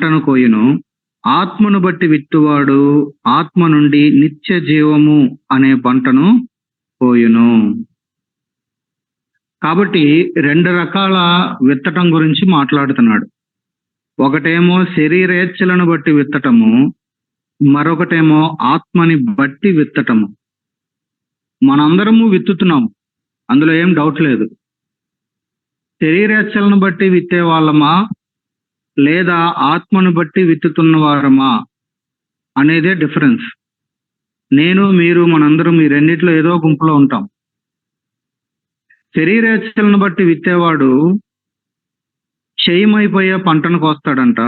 పంటను కోయును. ఆత్మను బట్టి విత్తువాడు ఆత్మ నుండి నిత్య జీవము అనే పంటను కోయును. కాబట్టి 2 రకాల విత్తటం గురించి మాట్లాడుతున్నాడు. ఒకటేమో శరీరేచ్ఛలను బట్టి విత్తటము, మరొకటేమో ఆత్మని బట్టి విత్తటము. మనందరము విత్తుతున్నాము, అందులో ఏం డౌట్ లేదు. శరీరేచ్ఛలను బట్టి విత్తే వాళ్ళమా లేదా ఆత్మను బట్టి విత్తుతున్న వారమా అనేదే డిఫరెన్స్. నేను, మీరు, మనందరం ఈ రెండిట్లో ఏదో గుంపులో ఉంటాం. శరీరేచ్ఛలను బట్టి విత్తేవాడు క్షయమైపోయే పంటను కోస్తాడంట.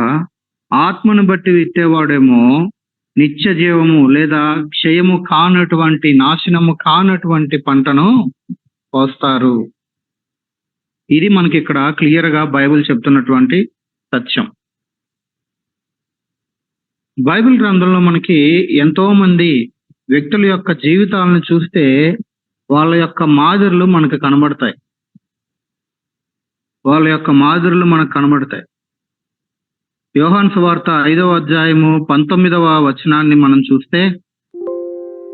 ఆత్మను బట్టి విత్తేవాడేమో నిత్య జీవము లేదా క్షయము కానటువంటి, నాశనము కానటువంటి పంటను కోస్తారు. ఇది మనకి ఇక్కడ క్లియర్ గా బైబిల్ చెప్తున్నటువంటి సత్యం. బైబిల్ గ్రంథంలో మనకి ఎంతో మంది వ్యక్తుల యొక్క జీవితాలను చూస్తే వాళ్ళ యొక్క మాదిరులు మనకు కనబడతాయి. యోహాను సువార్త 5వ అధ్యాయము 19వ వచనాన్ని మనం చూస్తే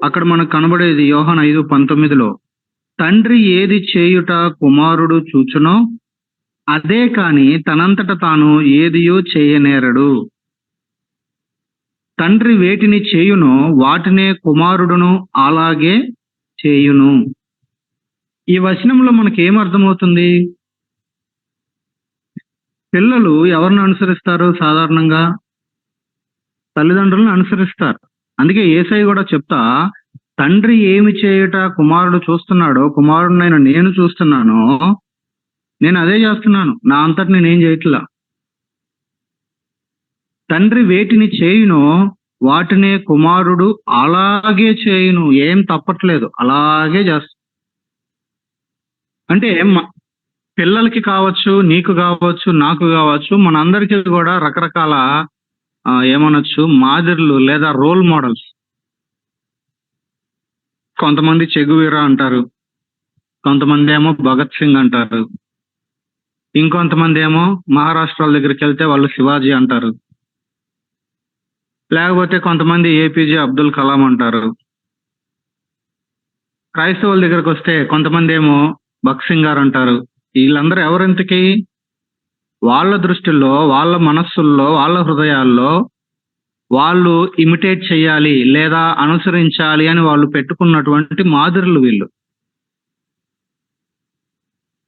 అక్కడ మనకు కనబడేది యోహాను 5:19లో, తండ్రి ఏది చేయుట కుమారుడు చూచునో అదే కాని తనంతట తాను ఏదియో చేయనేరడు. తండ్రి వేటిని చేయునో వాటినే కుమారుడును అలాగే చేయును. ఈ వచనంలో మనకి ఏమర్థమవుతుంది? పిల్లలు ఎవరిని అనుసరిస్తారు? సాధారణంగా తల్లిదండ్రులను అనుసరిస్తారు. అందుకే యేసయ్య కూడా చెప్తా, తండ్రి ఏమి చేయుట కుమారుడు చూస్తున్నాడో కుమారుడినైన నేను చూస్తున్నాను, నేను అదే చేస్తున్నాను, నా అంతటి నేనేం చేయట్లా. తండ్రి వేటిని చేయునో వాటినే కుమారుడు అలాగే చేయును. ఏం తప్పట్లేదు, అలాగే చేస్తా. అంటే పిల్లలకి కావచ్చు, నీకు కావచ్చు, నాకు కావచ్చు, మనందరికీ కూడా రకరకాల ఏమనొచ్చు మాదిరులు లేదా రోల్ మోడల్స్. కొంతమంది చెగువీరా అంటారు, కొంతమంది ఏమో భగత్ సింగ్ అంటారు, ఇంకొంతమంది ఏమో మహారాష్ట్రాల దగ్గరికి వెళ్తే వాళ్ళు శివాజీ అంటారు, లేకపోతే కొంతమంది ఏపీజే అబ్దుల్ కలాం అంటారు. క్రైస్తవుల దగ్గరకు వస్తే కొంతమంది ఏమో భక్సింగ్ గారు అంటారు. వీళ్ళందరూ ఎవరింతకి? వాళ్ళ దృష్టిలో, వాళ్ళ మనస్సుల్లో, వాళ్ళ హృదయాల్లో వాళ్ళు ఇమిటేట్ చేయాలి లేదా అనుసరించాలి అని వాళ్ళు పెట్టుకున్నటువంటి మాదిరులు వీళ్ళు.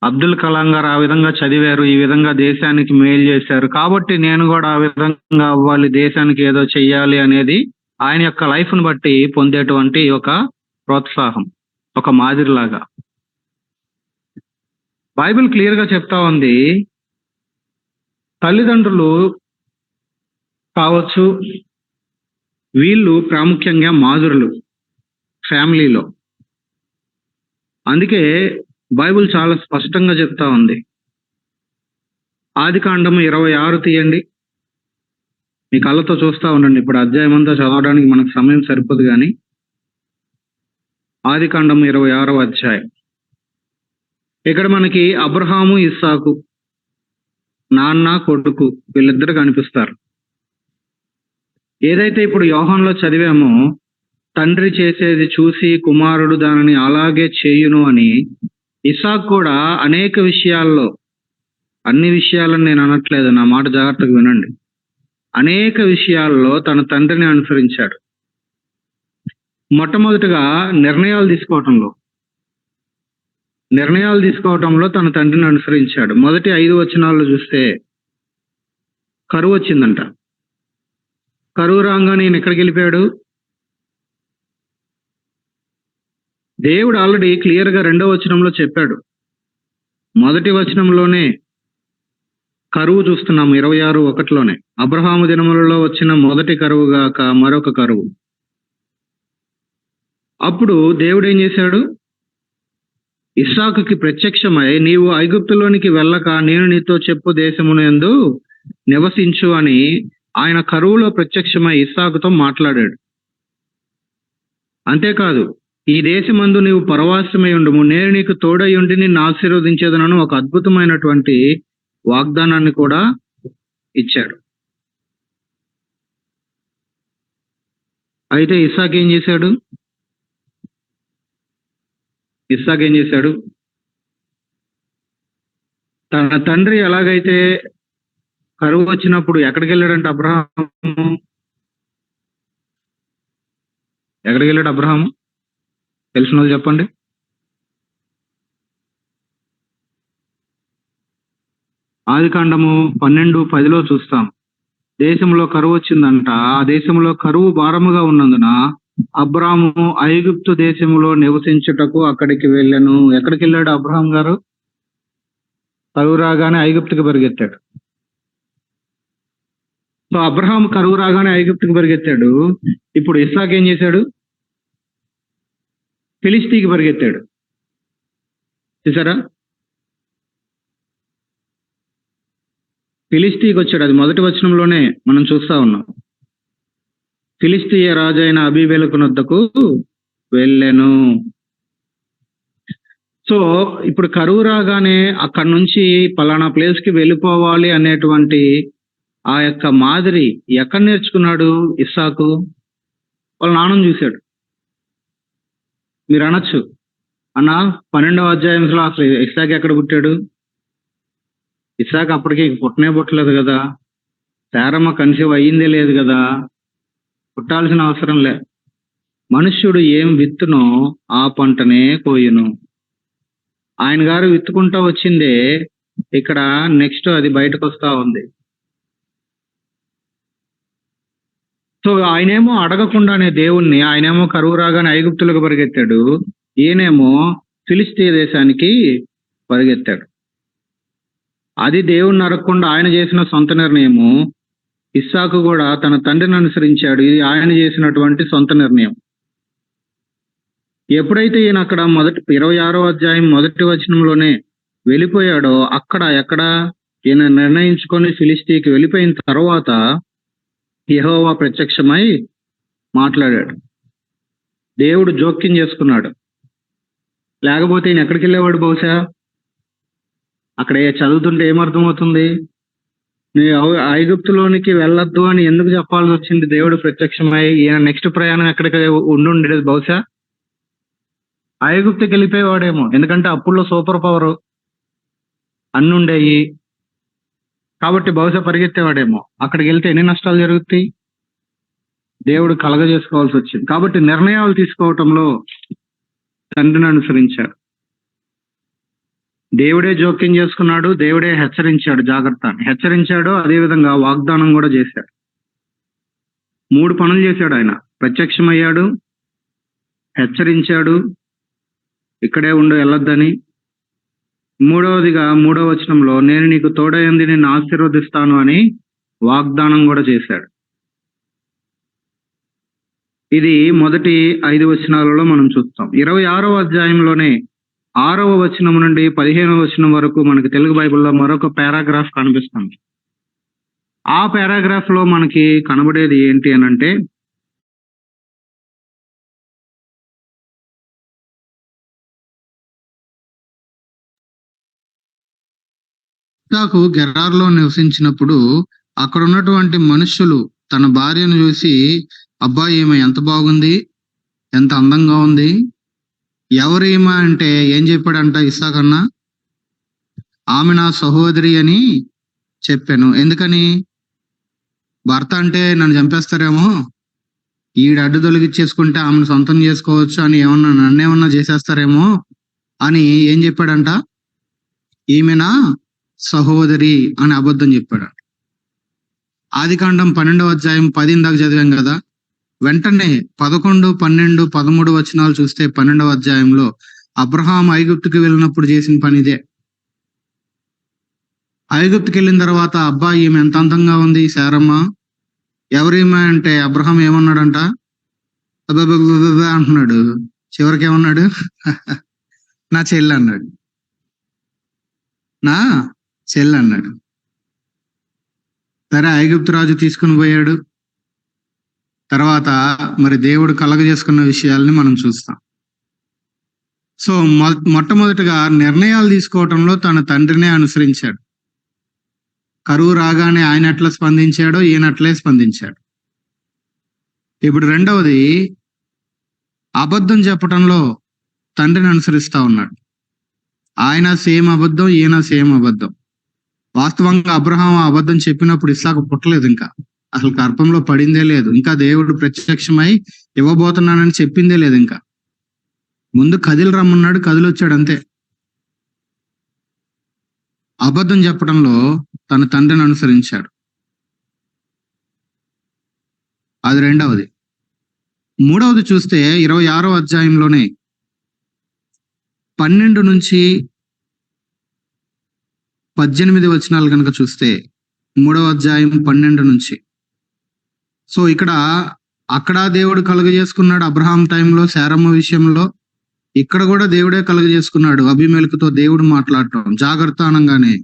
అబ్దుల్ కలాం గారు ఆ విధంగా చదివారు, ఈ విధంగా దేశానికి మేలు చేశారు, కాబట్టి నేను కూడా ఆ విధంగా అవ్వాలి, దేశానికి ఏదో చెయ్యాలి అనేది ఆయన యొక్క లైఫ్ను బట్టి పొందేటువంటి ఒక ప్రోత్సాహం, ఒక మాదిరిలాగా. బైబిల్ క్లియర్ గా చెప్తా ఉంది, తల్లిదండ్రులు కావచ్చు, వీళ్ళు ప్రాముఖ్యంగా మాదిరులు ఫ్యామిలీలో. అందుకే బైబిల్ చాలా స్పష్టంగా చెప్తా ఉంది. ఆదికాండము 26 తీయండి, మీ కళ్ళతో చూస్తా ఉండండి. ఇప్పుడు అధ్యాయం అంతా చదవడానికి మనకు సమయం సరిపోదు, కానీ ఆదికాండము 26వ అధ్యాయం. ఇక్కడ మనకి అబ్రహాము, ఇస్సాకు, నాన్న కొడుకు వీళ్ళిద్దరు కనిపిస్తారు. ఏదైతే ఇప్పుడు యోహానులో చదివామో, తండ్రి చేసేది చూసి కుమారుడు దానిని అలాగే చేయును అని, ఇస్సాకు కూడా అనేక విషయాల్లో, అన్ని విషయాలను నేను అనట్లేదు, నా మాట జాగ్రత్తగా వినండి, అనేక విషయాల్లో తన తండ్రిని అనుసరించాడు. మొట్టమొదటిగా నిర్ణయాలు తీసుకోవటంలో తన తండ్రిని అనుసరించాడు. మొదటి 5 వచనాల్లో చూస్తే కరువు వచ్చిందంట. కరువు రాగానే నేను ఎక్కడికి వెళ్ళిపోయాడు? దేవుడు ఆల్రెడీ క్లియర్ గా 2వ వచనంలో చెప్పాడు. మొదటి వచనంలోనే కరువు చూస్తున్నాము, 26:1లోనే. అబ్రహాము దినములలో వచ్చిన మొదటి కరువు గాక మరొక కరువు. అప్పుడు దేవుడు ఏం చేశాడు? ఇస్సాకుకి ప్రత్యక్షమై, నీవు ఐగుప్తులోనికి వెళ్ళక నేను నీతో చెప్పు దేశమునందు నివసించు అని ఆయన కరువులో ప్రత్యక్షమై ఇస్సాకుతో మాట్లాడాడు. అంతేకాదు, ఈ దేశమందు నీవు పరవాసమై ఉండుము, నేను నీకు తోడై ఉండి నిన్ను ఆశీర్వదించేదనను ఒక అద్భుతమైనటువంటి వాగ్దానాన్ని కూడా ఇచ్చాడు. అయితే ఇస్సాకు ఏం చేశాడు? తన తండ్రి ఎలాగైతే కరువు వచ్చినప్పుడు ఎక్కడికి వెళ్ళాడంటే అబ్రహాము తెలిసిన వాళ్ళు చెప్పండి. ఆదికాండము 12:10 చూస్తాం. దేశంలో కరువు వచ్చిందంట. ఆ దేశంలో కరువు భారముగా ఉన్నందున అబ్రాము ఐగుప్తు దేశంలో నివసించుటకు అక్కడికి వెళ్ళాను. ఎక్కడికి వెళ్ళాడు అబ్రహాం గారు? కరువు రాగానే ఐగుప్తుకి పరిగెత్తాడు. సో అబ్రహాం కరువు రాగానే ఐగుప్తుకి పరిగెత్తాడు. ఇప్పుడు ఇస్సాకు ఏం చేశాడు? ఫిలిస్తీకి పరిగెత్తాడు. చూసారా? ఫిలిస్తీకి వచ్చాడు. అది మొదటి వచనంలోనే మనం చూస్తా ఉన్నాం. ఫిలిస్తీయ రాజు అయిన అబీమెలెకు నొద్దకు వెళ్ళాను. సో ఇప్పుడు కరువు రాగానే అక్కడి నుంచి పలానా ప్లేస్ కి వెళ్ళిపోవాలి అనేటువంటి ఆ యొక్క మాదిరి ఎక్కడ నేర్చుకున్నాడు ఇస్సాకు? వాళ్ళ నాన్నను చూశాడు. మీరు అనొచ్చు, అన్న 12వ అధ్యాయంలో అసలు ఇస్సాకు ఎక్కడ పుట్టాడు? ఇస్సాకు అప్పటికి పుట్టలేదు కదా, శారమ్మ కన్సీవ్ అయ్యిందే లేదు కదా, పుట్టాల్సిన అవసరం లే. మనుష్యుడు ఏం విత్తునో ఆ పంటనే కోయును. ఆయన గారు విత్తుకుంటా వచ్చిందే ఇక్కడ నెక్స్ట్ అది బయటకు వస్తా ఉంది. సో ఆయనేమో అడగకుండానే దేవుణ్ణి, ఆయనేమో కరువు రాగానే ఐగుప్తులకు పరిగెత్తాడు, ఈయనేమో ఫిలిస్తీయ దేశానికి పరిగెత్తాడు. అది దేవుణ్ణి అడగకుండా ఆయన చేసిన సొంత నిర్ణయము. ఇస్సాకు కూడా తన తండ్రిని అనుసరించాడు. ఇది ఆయన చేసినటువంటి సొంత నిర్ణయం. ఎప్పుడైతే ఈయన అక్కడ 26వ అధ్యాయం 1వ వచనంలోనే వెళ్ళిపోయాడో ఎక్కడ ఈయన నిర్ణయించుకొని ఫిలిస్తీకి వెళ్ళిపోయిన తర్వాత యెహోవా ప్రత్యక్షమై మాట్లాడాడు. దేవుడు జోక్యం చేసుకున్నాడు. లేకపోతే ఈయన ఎక్కడికి వెళ్ళేవాడు? బహుశా అక్కడ చదువుతుంటే ఏమర్థమవుతుంది? నీ ఐగుప్తులోనికి వెళ్ళొద్దు అని ఎందుకు చెప్పాల్సి వచ్చింది? దేవుడు ప్రత్యక్షమై ఈయన నెక్స్ట్ ప్రయాణం ఎక్కడికి ఉండుండేది? బహుశా ఐగుప్తుకి వెళ్ళిపోయేవాడేమో. ఎందుకంటే అప్పుల్లో సూపర్ పవర్ అన్ని ఉండేవి కాబట్టి బహుశా పరిగెత్తేవాడేమో. అక్కడికి వెళ్తే ఎన్ని నష్టాలు జరుగుతాయి? దేవుడు కలగజేసుకోవాల్సి వచ్చింది. కాబట్టి నిర్ణయాలు తీసుకోవటంలో తండ్రిని అనుసరించాడు. దేవుడే జోక్యం చేసుకున్నాడు. దేవుడే హెచ్చరించాడు, జాగ్రత్త అని హెచ్చరించాడు. అదేవిధంగా వాగ్దానం కూడా చేశాడు. 3 పనులు చేశాడు ఆయన. ప్రత్యక్షమయ్యాడు, హెచ్చరించాడు, ఇక్కడే ఉండు వెళ్ళొద్దని. మూడవదిగా 3వ వచనంలో నేను నీకు తోడైంది నిన్ను ఆశీర్వదిస్తాను అని వాగ్దానం కూడా చేశాడు. ఇది మొదటి 5 వచనాలలో మనం చూస్తాం. 26వ అధ్యాయంలోనే 6వ వచనం నుండి 15వ వచనం వరకు మనకి తెలుగు బైబిల్లో మరొక పారాగ్రాఫ్ కనిపిస్తుంది. ఆ పారాగ్రాఫ్ లో మనకి కనబడేది ఏంటి అని అంటే, ఇస్సాకు గెరార్లో నివసించినప్పుడు అక్కడ ఉన్నటువంటి మనుషులు తన భార్యను చూసి, అబ్బా ఈమె ఎంత బాగుంది, ఎంత అందంగా ఉంది, ఎవరు ఈమె అంటే ఏం చెప్పాడంట ఇస్సాకన్నా? ఆమె నా సహోదరి అని చెప్పాను. ఎందుకని? భర్త అంటే నన్ను చంపేస్తారేమో, ఈడ అడ్డు తొలగిచ్చేసుకుంటే ఆమెను సొంతం చేసుకోవచ్చు అని నన్నేమన్నా చేసేస్తారేమో అని ఏం చెప్పాడంట? ఈమె నా సహోదరి అని అబద్ధం చెప్పాడు. ఆదికాండం 12వ అధ్యాయం 10 దాకా చదివాం కదా. వెంటనే 11, 12, 13 వచనాలు చూస్తే 12వ అధ్యాయంలో అబ్రహాం ఐగుప్తుకి వెళ్ళినప్పుడు చేసిన పని ఇదే. ఐగుప్తుకి వెళ్ళిన తర్వాత, అబ్బా ఈమె ఎంత అందంగా ఉంది శారమ్మ, ఎవరేమో అంటే అబ్రహాం ఏమన్నాడంట? అబ్బాబా అంటున్నాడు. చివరికి ఏమన్నాడు? నా చెల్లి అన్నాడు. నా చెల్లి అన్నాడు. సరే, ఐగుప్తు రాజు తీసుకుని పోయాడు. తర్వాత మరి దేవుడు కలగజేసుకున్న విషయాల్ని మనం చూస్తాం. సో మొట్టమొదటిగా నిర్ణయాలు తీసుకోవటంలో తన తండ్రినే అనుసరించాడు. కరువు రాగానే ఆయన ఎట్లా స్పందించాడో ఈయన అట్లే స్పందించాడు. ఇప్పుడు రెండవది, అబద్ధం చెప్పటంలో తండ్రిని అనుసరిస్తా ఉన్నాడు. ఆయన సేమ్ అబద్ధం, ఈయన సేమ్ అబద్ధం. వాస్తవంగా అబ్రహాం అబద్ధం చెప్పినప్పుడు ఇస్సాకు పుట్టలేదు, ఇంకా అసలు గర్భంలో పడిందే లేదు. ఇంకా దేవుడు ప్రత్యక్షమై ఇవ్వబోతున్నానని చెప్పిందే లేదు. ఇంకా ముందు కదిలి రమ్మన్నాడు, కదిలొచ్చాడు అంతే. అబద్ధం చెప్పడంలో తన తండ్రిని అనుసరించాడు. అది రెండవది. మూడవది చూస్తే 26వ అధ్యాయంలోనే 12 నుంచి 18 వచనాలు కనుక చూస్తే, 3వ అధ్యాయం 12 నుంచి. సో ఇక్కడ అక్కడ దేవుడు కలుగజేసుకున్నాడు అబ్రహాం టైంలో, శారమ్మ విషయంలో. ఇక్కడ కూడా దేవుడే కలుగజేసుకున్నాడు. అబీమెలెకుతో దేవుడు మాట్లాడటం, జాగ్రత్త అనగానే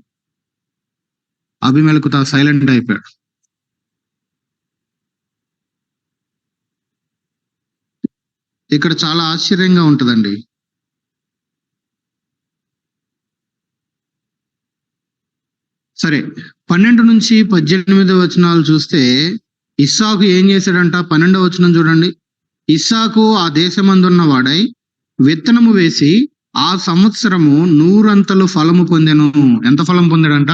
అబీమెలెకు సైలెంట్ అయిపోయాడు. ఇక్కడ చాలా ఆశ్చర్యంగా ఉంటదండి. సరే, 12 నుంచి 18 వచనాలు చూస్తే ఇస్సాకు ఏం చేశాడంట? 12వ వచనం చూడండి. ఇస్సాకు ఆ దేశమందున్న వాడై విత్తనము వేసి ఆ సంవత్సరము 100 అంతలు ఫలము పొందెను. ఎంత ఫలం పొందాడంట?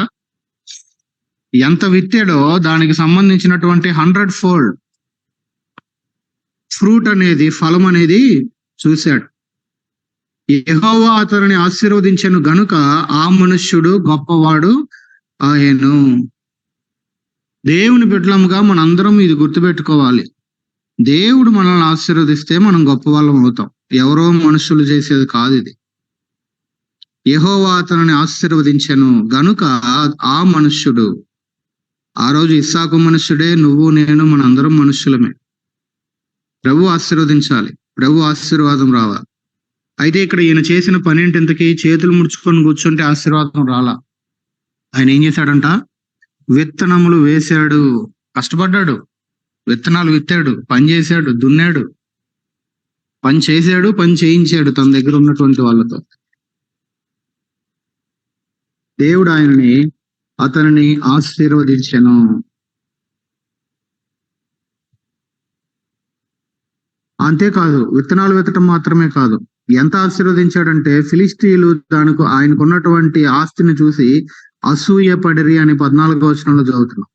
ఎంత విత్తాడో దానికి సంబంధించినటువంటి 100-fold ఫ్రూట్ అనేది, ఫలం అనేది చూశాడు. యెహోవా అతనిని ఆశీర్వదించెను గనుక ఆ మనుష్యుడు గొప్పవాడు ఆయను. దేవుని బిడ్డలముగా మనందరం ఇది గుర్తుపెట్టుకోవాలి. దేవుడు మనల్ని ఆశీర్వదిస్తే మనం గొప్ప వాళ్ళం అవుతాం. ఎవరో మనుషులు చేసేది కాదు ఇది. యెహోవా అతనిని ఆశీర్వదించెను గనుక ఆ మనుష్యుడు. ఆ రోజు ఇస్సాకు మనుష్యుడే, నువ్వు నేను మనందరం మనుష్యులమే. ప్రభు ఆశీర్వదించాలి, ప్రభు ఆశీర్వాదం రావాలి. అయితే ఇక్కడ ఈయన చేసిన పని ఏంటింతకి? చేతులు ముడుచుకొని కూర్చుంటే ఆశీర్వాదం రాలా. ఆయన ఏం చేశాడంట? విత్తనములు వేశాడు, కష్టపడ్డాడు, విత్తనాలు విత్తాడు, పని చేశాడు, దున్నాడు, పని చేశాడు, పని చేయించాడు తన దగ్గర ఉన్నటువంటి వాళ్ళతో. దేవుడు అతనిని ఆశీర్వదించెను. అంతేకాదు, విత్తనాలు విత్తడం మాత్రమే కాదు, ఎంత ఆశీర్వదించాడంటే ఫిలిస్తీయులు ఆయనకున్నటువంటి ఆస్తిని చూసి అసూయపడిరి అని 14వ వచనంలో చదువుతున్నాం.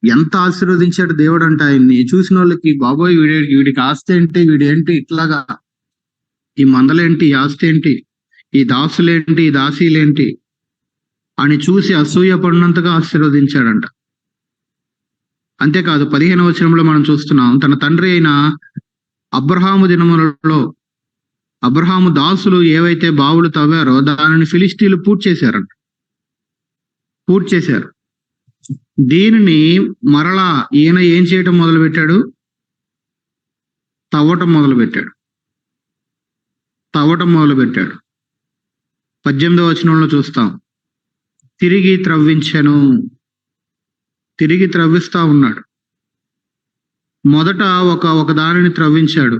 ఎంత ఆశీర్వదించాడు దేవుడు అంటే ఆయన్ని. చూసిన వాళ్ళకి, బాబోయ్ వీడికి ఆస్తి ఏంటి, వీడేంటి ఇట్లాగా, ఈ మందలేంటి, ఈ ఆస్తి ఏంటి, ఈ దాసులేంటి, ఈ దాసీలేంటి అని చూసి అసూయపడినంతగా ఆశీర్వదించాడంట. అంతేకాదు 15వ వచనంలో మనం చూస్తున్నాం, తన తండ్రి అయిన అబ్రహాము దినములలో అబ్రహాము దాసులు ఏవైతే బావులు తవ్వారో దానిని ఫిలిస్తీన్లు పూర్తి చేశారు. దీనిని మరలా ఈయన ఏం చేయటం మొదలుపెట్టాడు? తవ్వటం మొదలుపెట్టాడు. 18వ వచనంలో చూస్తాం, తిరిగి త్రవ్విస్తా ఉన్నాడు. మొదట ఒక దానిని త్రవ్వించాడు,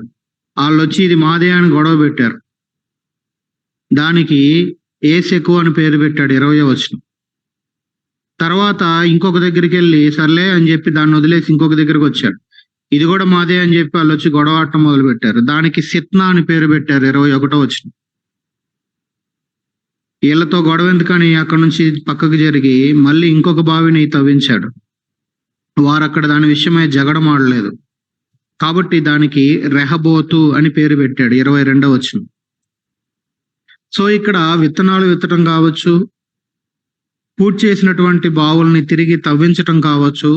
వాళ్ళు వచ్చి ఇది మాదే అని గొడవ పెట్టారు. దానికి ఏసెకు అని పేరు పెట్టాడు, 20వ వచనం. తర్వాత ఇంకొక దగ్గరికి వెళ్ళి సర్లే అని చెప్పి దాన్ని వదిలేసి ఇంకొక దగ్గరికి వచ్చాడు, ఇది కూడా మాదే అని చెప్పి వాళ్ళు వచ్చి గొడవ ఆడటం మొదలు పెట్టారు. దానికి సిత్నా అని పేరు పెట్టారు, 21వ వచనం. వీళ్ళతో గొడవ ఎందుకని అక్కడ నుంచి పక్కకు జరిగి మళ్ళీ ఇంకొక బావిని తవ్వించాడు. వారు అక్కడ దాని విషయమై జగడమాడలేదు కాబట్టి దానికి రెహబోతు అని పేరు పెట్టాడు, 22వ వచనం. సో ఇక్కడ విత్తనాలు విత్తడం కావచ్చు, పూర్తి చేసినటువంటి బావుల్ని తిరిగి తవ్వించటం కావచ్చు,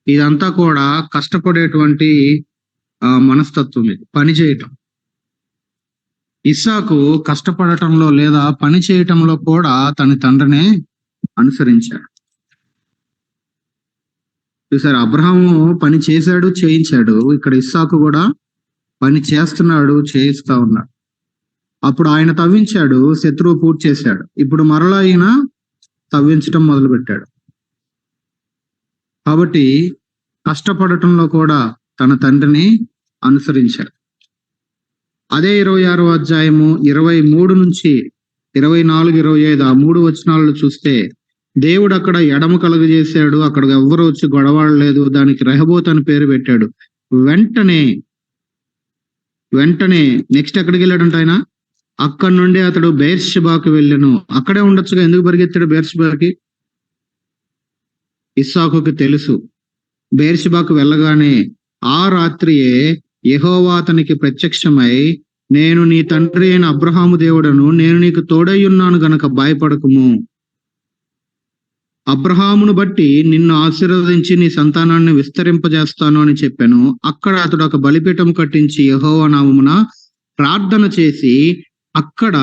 ఇదంతా కూడా కష్టపడేటువంటి మనస్తత్వం, ఇది పని చేయటం. ఇస్సాకు కష్టపడటంలో లేదా పని చేయటంలో కూడా తన తండ్రినే అనుసరించాడు. చూసారు, అబ్రహాము పని చేశాడు, చేయించాడు. ఇక్కడ ఇస్సాకు కూడా పని చేస్తున్నాడు, చేయిస్తా ఉన్నాడు. అప్పుడు ఆయన తవ్వించాడు, శత్రువు పూర్తి చేశాడు. ఇప్పుడు మరలా ఈయన తవ్వించటం మొదలు పెట్టాడు. కాబట్టి కష్టపడటంలో కూడా తన తండ్రిని అనుసరించాడు. అదే 26వ అధ్యాయము 23 నుంచి 24, 25 ఆ 3 వచనాలను చూస్తే దేవుడు అక్కడ ఎడమ కలుగజేశాడు. అక్కడ ఎవ్వరు వచ్చి గొడవడలేదు. దానికి రెహబోత్ అని పేరు పెట్టాడు. వెంటనే నెక్స్ట్ ఎక్కడికి వెళ్ళాడంట ఆయన? అక్కడి నుండి అతడు బెయేర్షెబాకు వెళ్ళెను. అక్కడే ఉండొచ్చుగా, ఎందుకు పరిగెత్తాడు బెయేర్షెబాకి? ఇస్సాకుకి తెలుసు. బెయేర్షెబాకు వెళ్ళగానే ఆ రాత్రియే యెహోవా అతనికి ప్రత్యక్షమై, నేను నీ తండ్రి అయిన అబ్రహాము దేవుడను, నేను నీకు తోడై ఉన్నాను గనక భయపడకుము. అబ్రహామును బట్టి నిన్ను ఆశీర్వదించి నీ సంతానాన్ని విస్తరింపజేస్తాను అని చెప్పాను. అక్కడ అతడు ఒక బలిపీఠం కట్టించి యెహోవా నామమున ప్రార్థన చేసి అక్కడ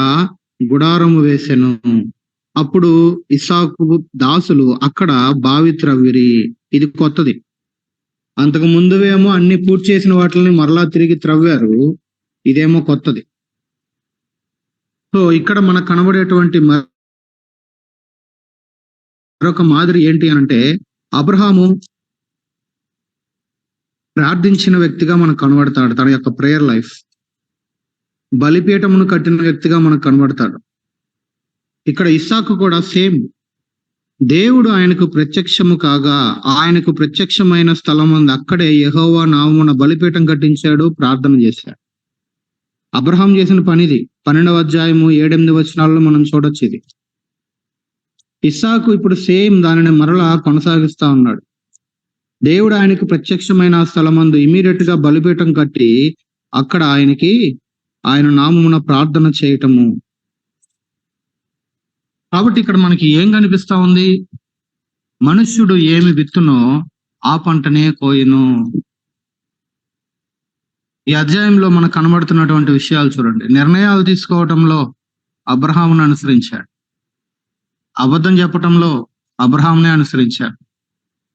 గుడారము వేసెను. అప్పుడు ఇస్సాకు దాసులు అక్కడ బావి త్రవ్విరి. ఇది కొత్తది. అంతకు ముందువేమో అన్ని పూర్తి చేసిన వాటిని మరలా తిరిగి త్రవ్వారు. ఇదేమో కొత్తది. సో ఇక్కడ మనకు కనబడేటువంటి మరొక మాదిరి ఏంటి అంటే, అబ్రహాము ప్రార్థించిన వ్యక్తిగా మనకు కనబడతాడు. తన యొక్క ప్రేయర్ లైఫ్. బలిపీఠమును కట్టిన వ్యక్తిగా మనకు కనబడతాడు. ఇక్కడ ఇస్సాకు కూడా సేమ్. దేవుడు ఆయనకు ప్రత్యక్షము కాగా ఆయనకు ప్రత్యక్షమైన స్థలం ఉంది. అక్కడే యెహోవా నామమున బలిపీఠం కట్టించాడు, ప్రార్థన చేశాడు. అబ్రహాం చేసిన పనిది. 12వ అధ్యాయము 7-8 వచనాల్లో మనం చూడొచ్చు ఇది. ఇస్సాకు ఇప్పుడు సేమ్ దానిని మరలా కొనసాగిస్తా ఉన్నాడు. దేవుడు ఆయనకు ప్రత్యక్షమైన స్థలమందు ఇమీడియట్ గా బలిపీఠం కట్టి అక్కడ ఆయన నామమున ప్రార్థన చేయటము. కాబట్టి ఇక్కడ మనకి ఏం కనిపిస్తా ఉంది? మనుష్యుడు ఏమి విత్తునో ఆ పంటనే కోయును. ఈ అధ్యాయంలో మనకు కనబడుతున్నటువంటి విషయాలు చూడండి. నిర్ణయాలు తీసుకోవటంలో అబ్రహామును అనుసరించాడు. అబద్ధం చెప్పటంలో అబ్రహామునే అనుసరించాడు.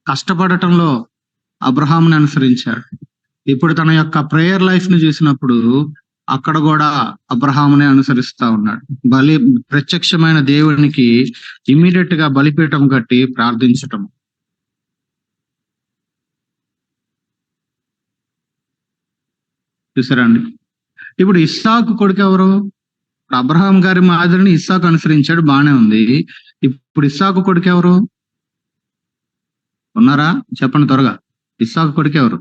కష్టపడటంలో అబ్రహాముని అనుసరించాడు. ఇప్పుడు తన యొక్క ప్రేయర్ లైఫ్ ని చూసినప్పుడు అక్కడ కూడా అబ్రహామునే అనుసరిస్తా ఉన్నాడు. ప్రత్యక్షమైన దేవునికి ఇమ్మీడియట్ గా బలిపీఠం కట్టి ప్రార్థించటం. చూసారా అండి? ఇప్పుడు ఇస్సాకు కొడుకు ఎవరు? అబ్రహాం గారి మాదిరిని ఇస్సాకు అనుసరించాడు, బానే ఉంది. ఇప్పుడు ఇస్సాకు కొడుకు ఎవరు ఉన్నారా? చెప్పండి త్వరగా. ఇస్సాకు కొడుకు ఎవరు?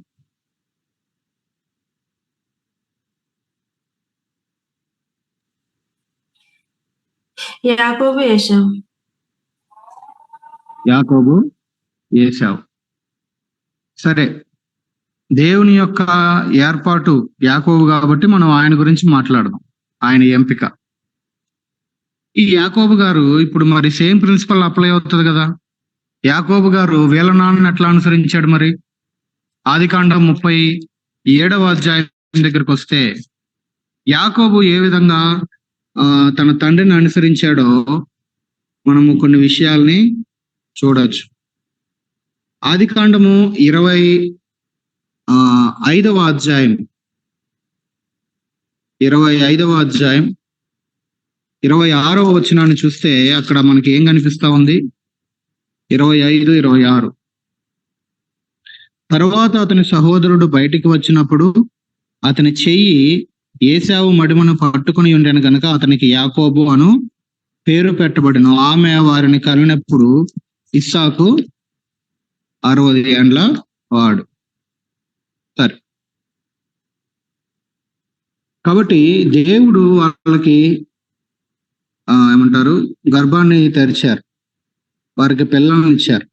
యాకోబు, ఏశావు. సరే, దేవుని యొక్క ఏర్పాటు యాకోబు కాబట్టి మనం ఆయన గురించి మాట్లాడదాం. ఆయన ఎంపిక. ఈ యాకోబు గారు ఇప్పుడు మరి సేమ్ ప్రిన్సిపల్ అప్లై అవుతుంది కదా. యాకోబు గారు వీళ్ళ నాన్నని ఎట్లా అనుసరించాడు? మరి ఆదికాండం 37వ అధ్యాయం దగ్గరికి వస్తే యాకోబు ఏ విధంగా తన తండ్రిని అనుసరించాడో మనము కొన్ని విషయాల్ని చూడొచ్చు. ఆదికాండము 25వ అధ్యాయం 26వ వచనాన్ని చూస్తే అక్కడ మనకి ఏం కనిపిస్తా ఉంది? 25, 26. తరువాత అతని సహోదరుడు బయటికి వచ్చినప్పుడు అతని చెయ్యి ఏశావు మడిమను పట్టుకుని ఉండెను గనుక అతనికి యాకోబు అను పేరు పెట్టబడెను. ఆమె వారిని కనినప్పుడు ఇస్సాకు 60 ఏండ్ల వాడు. సరే, కాబట్టి దేవుడు వాళ్ళకి ఏమంటారు, గర్భాన్ని తెరిచారు, వారికి పిల్లలను ఇచ్చారు.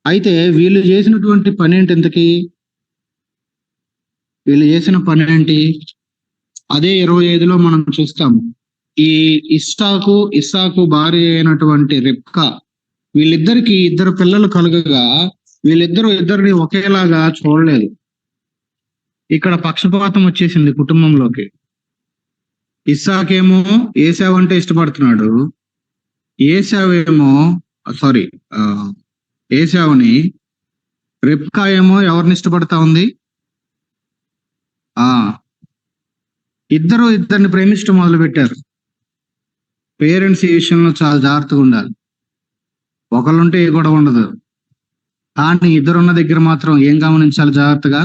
అయితే వీళ్ళు చేసినటువంటి పని ఏంటి? ఇంతకీ వీళ్ళు చేసిన పని ఏంటి? అదే 25లో మనం చూస్తాము. ఈ ఇస్సాకు భార్య అయినటువంటి రిబ్కా, వీళ్ళిద్దరికి 2 పిల్లలు కలుగగా ఇద్దరిని ఒకేలాగా చూడలేదు. ఇక్కడ పక్షపాతం వచ్చేసింది కుటుంబంలోకి. ఇస్సాకేమో ఏశావు అంటే ఇష్టపడుతున్నాడు, ఏశావుని రిబ్కా ఏమో ఎవరిని ఇష్టపడతా ఉంది? ఇద్దరిని ప్రేమించడం మొదలు పెట్టారు. పేరెంట్స్ ఈ విషయంలో చాలా జాగ్రత్తగా ఉండాలి. ఒకళ్ళుంటే ఏ గొడవ ఉండదు, కానీ ఇద్దరున్న దగ్గర మాత్రం ఏం గమనించాలి జాగ్రత్తగా?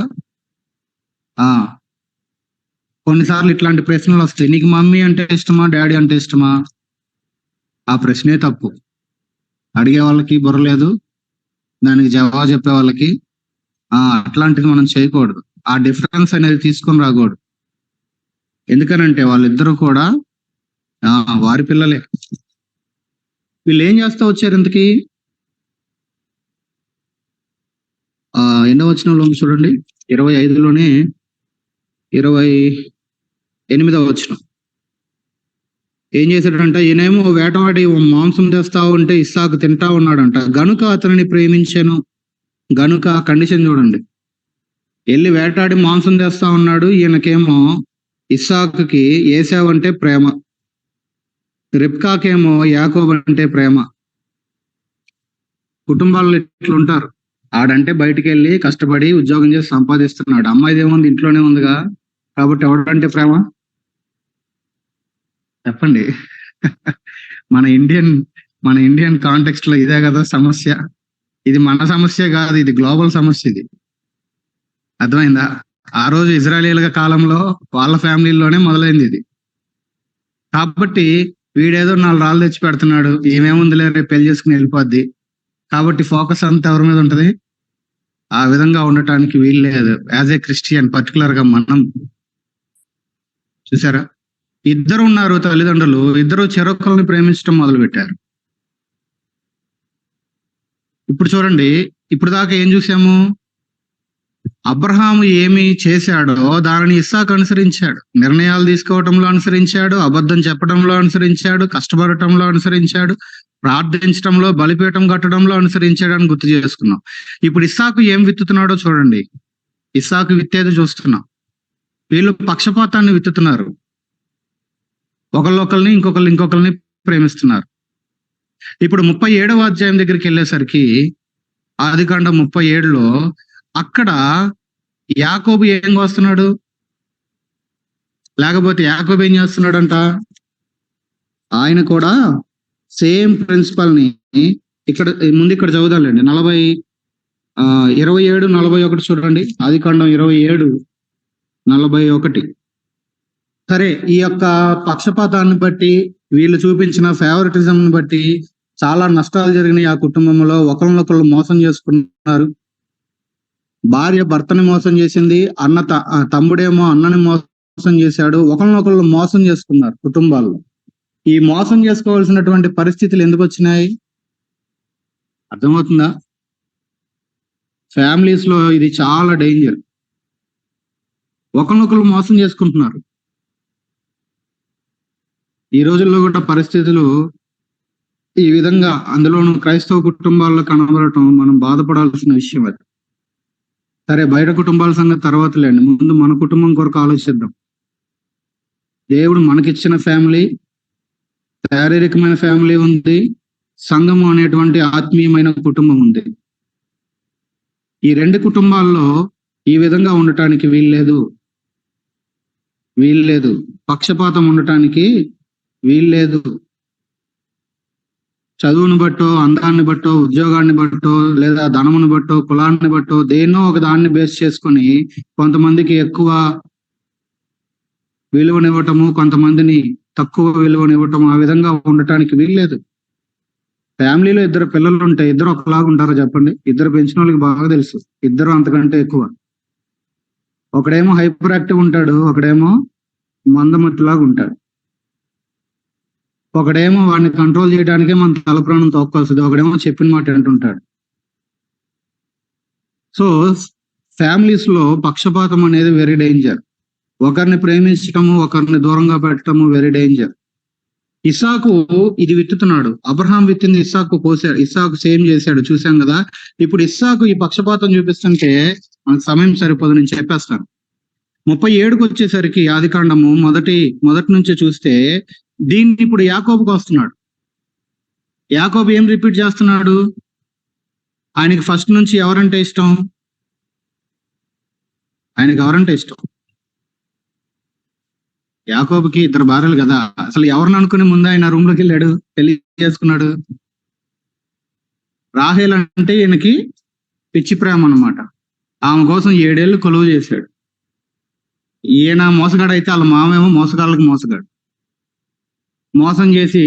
కొన్నిసార్లు ఇట్లాంటి ప్రశ్నలు వస్తాయి. నీకు మమ్మీ అంటే ఇష్టమా, డాడీ అంటే ఇష్టమా? ఆ ప్రశ్నే తప్పు. అడిగే వాళ్ళకి బుర్ర లేదు, దానికి జవాబు చెప్పే వాళ్ళకి అట్లాంటిది మనం చేయకూడదు. ఆ డిఫరెన్స్ అనేది తీసుకొని రాకూడదు. ఎందుకనంటే వాళ్ళిద్దరూ కూడా వారి పిల్లలే. వీళ్ళు ఏం చేస్తా వచ్చారు ఇంతకీ? ఎన్నో వచనంలో ఉంది చూడండి, 25లోనే 28వ వచనం. ఏం చేశాడంట, ఈయనేమో వేటవాడి మాంసం తెస్తా ఉంటే ఇస్సాకు తింటా ఉన్నాడంట. గనుక అతనిని ప్రేమించాను. గనుక కండిషన్ చూడండి, వెళ్ళి వేటాడి మాంసం తెస్తా ఉన్నాడు. ఈయనకేమో ఇస్సాకుకి ఏశావు అంటే ప్రేమ, రిబ్కాకేమో యాకోబు అంటే ప్రేమ. కుటుంబాల్లో ఇట్లుంటారు. ఆడంటే బయటికి వెళ్ళి కష్టపడి ఉద్యోగం చేసి సంపాదిస్తున్నాడు, అమ్మాయిది ఏముంది ఇంట్లోనే ఉందిగా, కాబట్టి ఎవడంటే ప్రేమ చెప్పండి. మన ఇండియన్ కాంటెక్స్ట్ లో ఇదే కదా సమస్య. ఇది మన సమస్య కాదు, ఇది గ్లోబల్ సమస్య. ఇది అర్థమైందా? ఆ రోజు ఇజ్రాయేలీల కాలంలో వాళ్ళ ఫ్యామిలీలోనే మొదలైంది ఇది. కాబట్టి వీడేదో 4 రాళ్ళు తెచ్చి పెడుతున్నాడు, ఏమేముందిలే రేపు పెళ్లి చేసుకుని వెళ్ళిపోద్ది. కాబట్టి ఫోకస్ అంతా ఎవరి మీద ఉంటది? ఆ విధంగా ఉండటానికి వీలు లేదు. యాజ్ ఏ క్రిస్టియన్ పర్టికులర్ గా మనం చూసారా, ఇద్దరు ఉన్నారు తల్లిదండ్రులు, ఇద్దరు చెరొకరిని ప్రేమించడం మొదలు పెట్టారు. ఇప్పుడు చూడండి, ఇప్పుడు దాకా ఏం చూసాము? అబ్రహాము ఏమి చేశాడో దానిని ఇస్సాకు అనుసరించాడు. నిర్ణయాలు తీసుకోవటంలో అనుసరించాడు, అబద్ధం చెప్పడంలో అనుసరించాడు, కష్టపడటంలో అనుసరించాడు, ప్రార్థించడంలో, బలిపీఠం కట్టడంలో అనుసరించాడు అని గుర్తు చేసుకున్నాం. ఇప్పుడు ఇస్సాకు ఏం విత్తుతున్నాడో చూడండి. ఇస్సాకు విత్తేది చూస్తున్నాం. వీళ్ళు పక్షపాతాన్ని విత్తుతున్నారు. ఒకళ్ళొకరిని ఇంకొకరిని ప్రేమిస్తున్నారు. ఇప్పుడు 37వ అధ్యాయం దగ్గరికి వెళ్ళేసరికి, ఆదికాండం 37లో అక్కడ యాకోబు ఏం కోస్తున్నాడు? లేకపోతే యాకోబు ఏం చేస్తున్నాడంట? ఆయన కూడా సేమ్ ప్రిన్సిపల్ ని ఇక్కడ చదువుదాలండి. 27:41 చూడండి. ఆదికాండం 27:41. సరే, ఈ యొక్క పక్షపాతాన్ని బట్టి, వీళ్ళు చూపించిన ఫేవరెటిజం బట్టి చాలా నష్టాలు జరిగినాయి ఆ కుటుంబంలో. ఒకరినొకరు మోసం చేసుకున్నారు. భార్య భర్తని మోసం చేసింది, తమ్ముడేమో అన్నని మోసం చేశాడు. ఒకరినొకరు మోసం చేసుకున్నారు కుటుంబాల్లో. ఈ మోసం చేసుకోవాల్సినటువంటి పరిస్థితులు ఎందుకు వచ్చినాయి? అర్థమవుతుందా? ఫ్యామిలీస్ లో ఇది చాలా డేంజర్. ఒకరినొకరు మోసం చేసుకుంటున్నారు. ఈ రోజుల్లో కూడా పరిస్థితులు ఈ విధంగా, అందులోనూ క్రైస్తవ కుటుంబాల్లో కనబడటం మనం బాధపడాల్సిన విషయం. అది సరే, బయట కుటుంబాల సంగతి తర్వాత లేండి, ముందు మన కుటుంబం కొరకు ఆలోచిద్దాం. దేవుడు మనకిచ్చిన ఫ్యామిలీ, శారీరకమైన ఫ్యామిలీ ఉంది, సంఘము అనేటువంటి ఆత్మీయమైన కుటుంబం ఉంది. ఈ 2 కుటుంబాల్లో ఈ విధంగా ఉండటానికి వీల్లేదు. పక్షపాతం ఉండటానికి వీల్లేదు. చదువుని బట్టో, అందాన్ని బట్టో, ఉద్యోగాన్ని బట్టో, లేదా ధనమును బట్టో, కులాన్ని బట్టో, దేన్నో ఒక దాన్ని బేస్ చేసుకొని కొంతమందికి ఎక్కువ విలువనివ్వటము, కొంతమందిని తక్కువ విలువనివ్వటం, ఆ విధంగా ఉండటానికి వీల్లేదు. ఫ్యామిలీలో 2 పిల్లలు ఉంటే ఇద్దరు ఒకలాగా ఉంటారో చెప్పండి? ఇద్దరు పెంచిన వాళ్ళకి బాగా తెలుసు, ఇద్దరు అంతకంటే ఎక్కువ. ఒకడేమో హైపర్ యాక్టివ్ ఉంటాడు, ఒకడేమో మందమట్టులాగా ఉంటాడు. ఒకడేమో వాడిని కంట్రోల్ చేయడానికే మన తల ప్రాణం తోక్కాల్సింది, ఒకడేమో చెప్పిన మాట అంటుంటాడు. సో ఫ్యామిలీస్ లో పక్షపాతం అనేది వెరీ డేంజర్. ఒకరిని ప్రేమించటము, ఒకరిని దూరంగా పెట్టడము వెరీ డేంజర్. ఇస్సాకు ఇది విత్తుతున్నాడు. అబ్రహాం విత్తింది ఇస్సాకు కోసాడు, ఇస్సాకు సేమ్ చేశాడు, చూసాం కదా. ఇప్పుడు ఇస్సాకు ఈ పక్షపాతం చూపిస్తుంటే మనకు సమయం సరిపోదు, నేను చెప్పేస్తాను. 37కు వచ్చేసరికి ఆదికాండము మొదటి నుంచి చూస్తే దీన్ని ఇప్పుడు యాకోబుకు వస్తున్నాడు. యాకోబు ఏం రిపీట్ చేస్తున్నాడు? ఆయనకి ఫస్ట్ నుంచి ఎవరంటే ఇష్టం? యాకోబుకి 2 భార్యలు కదా. అసలు ఎవరిని అనుకుని ముందు ఆయన రూమ్ లోకి వెళ్ళాడు, పెళ్లి చేసుకున్నాడు? రాహేల్ అంటే ఈయనకి పిచ్చి ప్రేమ అన్నమాట. ఆమె కోసం 7 ఏళ్ళు కొలువు చేశాడు. ఈయన మోసగాడు అయితే వాళ్ళ మామేమో మోసగాళ్ళకి మోసగాడు. మోసం చేసి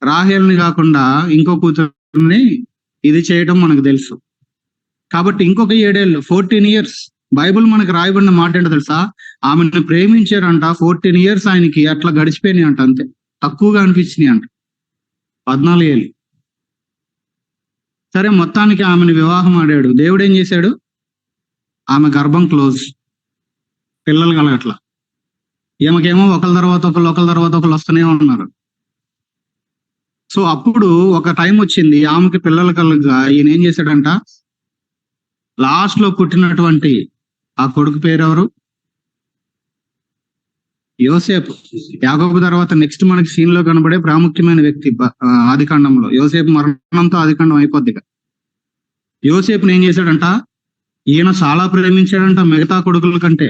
రాహేల్ని కాకుండా ఇంకో కూతుర్ని ఇది చేయడం మనకు తెలుసు. కాబట్టి ఇంకొక 7 ఏళ్ళు 14 ఇయర్స్. బైబిల్ మనకి రాయబడిన మాట ఏంటో తెలుసా? ఆమెను ప్రేమించారంట. 14 ఇయర్స్ ఆయనకి అట్లా గడిచిపోయినాయి అంట, అంతే. తక్కువగా అనిపించినాయి అంట. 14 ఏళ్ళు. సరే, మొత్తానికి ఆమెను వివాహం ఆడాడు. దేవుడు ఏం చేశాడు? ఆమె గర్భం క్లోజ్, పిల్లలు కలగట్లా. ఈమెకేమో ఒకళ్ళ తర్వాత ఒకళ్ళు వస్తూనే ఉన్నారు. సో అప్పుడు ఒక టైం వచ్చింది, ఆమెకి పిల్లలు కలగగా ఈయన ఏం చేశాడంట? లాస్ట్ లో పుట్టినటువంటి ఆ కొడుకు పేరు ఎవరు? యోసేపు. యాకోబు తర్వాత నెక్స్ట్ మనకి సీన్ లో కనబడే ప్రాముఖ్యమైన వ్యక్తి ఆదికాండంలో. యోసేపు మరణంతో ఆదికాండం అయిపోద్ది. యోసేపుని ఏం చేశాడంట? ఈయన చాలా ప్రేమించాడంట మిగతా కొడుకుల కంటే.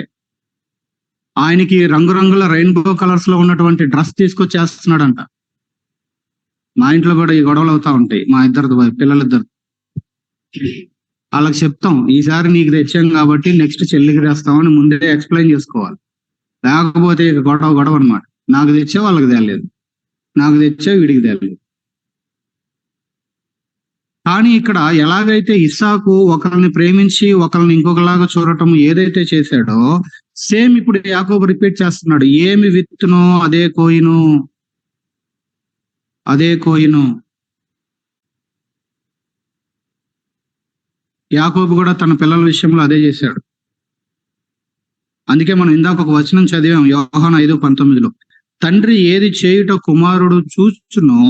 ఆయనకి రంగురంగుల రెయిన్బో కలర్స్ లో ఉన్నటువంటి డ్రెస్ తీసుకొచ్చేస్తున్నాడంట. మా ఇంట్లో కూడా ఈ గొడవలు అవుతా ఉంటాయి, మా పిల్లలిద్దరు. వాళ్ళకి చెప్తాం, ఈసారి నీకు తెచ్చాం కాబట్టి నెక్స్ట్ చెల్లికి తెస్తామని ముందే ఎక్స్ప్లెయిన్ చేసుకోవాలి. లేకపోతే ఇక గొడవ అనమాట. నాకు తెచ్చే వాళ్ళకి తేలేదు, నాకు తెచ్చే వీడికి తేలేదు. కానీ ఇక్కడ ఎలాగైతే ఇస్సాకు ఒకరిని ప్రేమించి ఒకరిని ఇంకొకలాగా చూడటం ఏదైతే చేశాడో, సేమ్ ఇప్పుడు యాకోబు రిపీట్ చేస్తున్నాడు. ఏమి విత్తునో అదే కోయిను, అదే కోయిను. యాకోబు కూడా తన పిల్లల విషయంలో అదే చేశాడు. అందుకే మనం ఇందాక ఒక వచనం చదివాం, యోహాను 5:19. తండ్రి ఏది చేయుట కుమారుడు చూచునో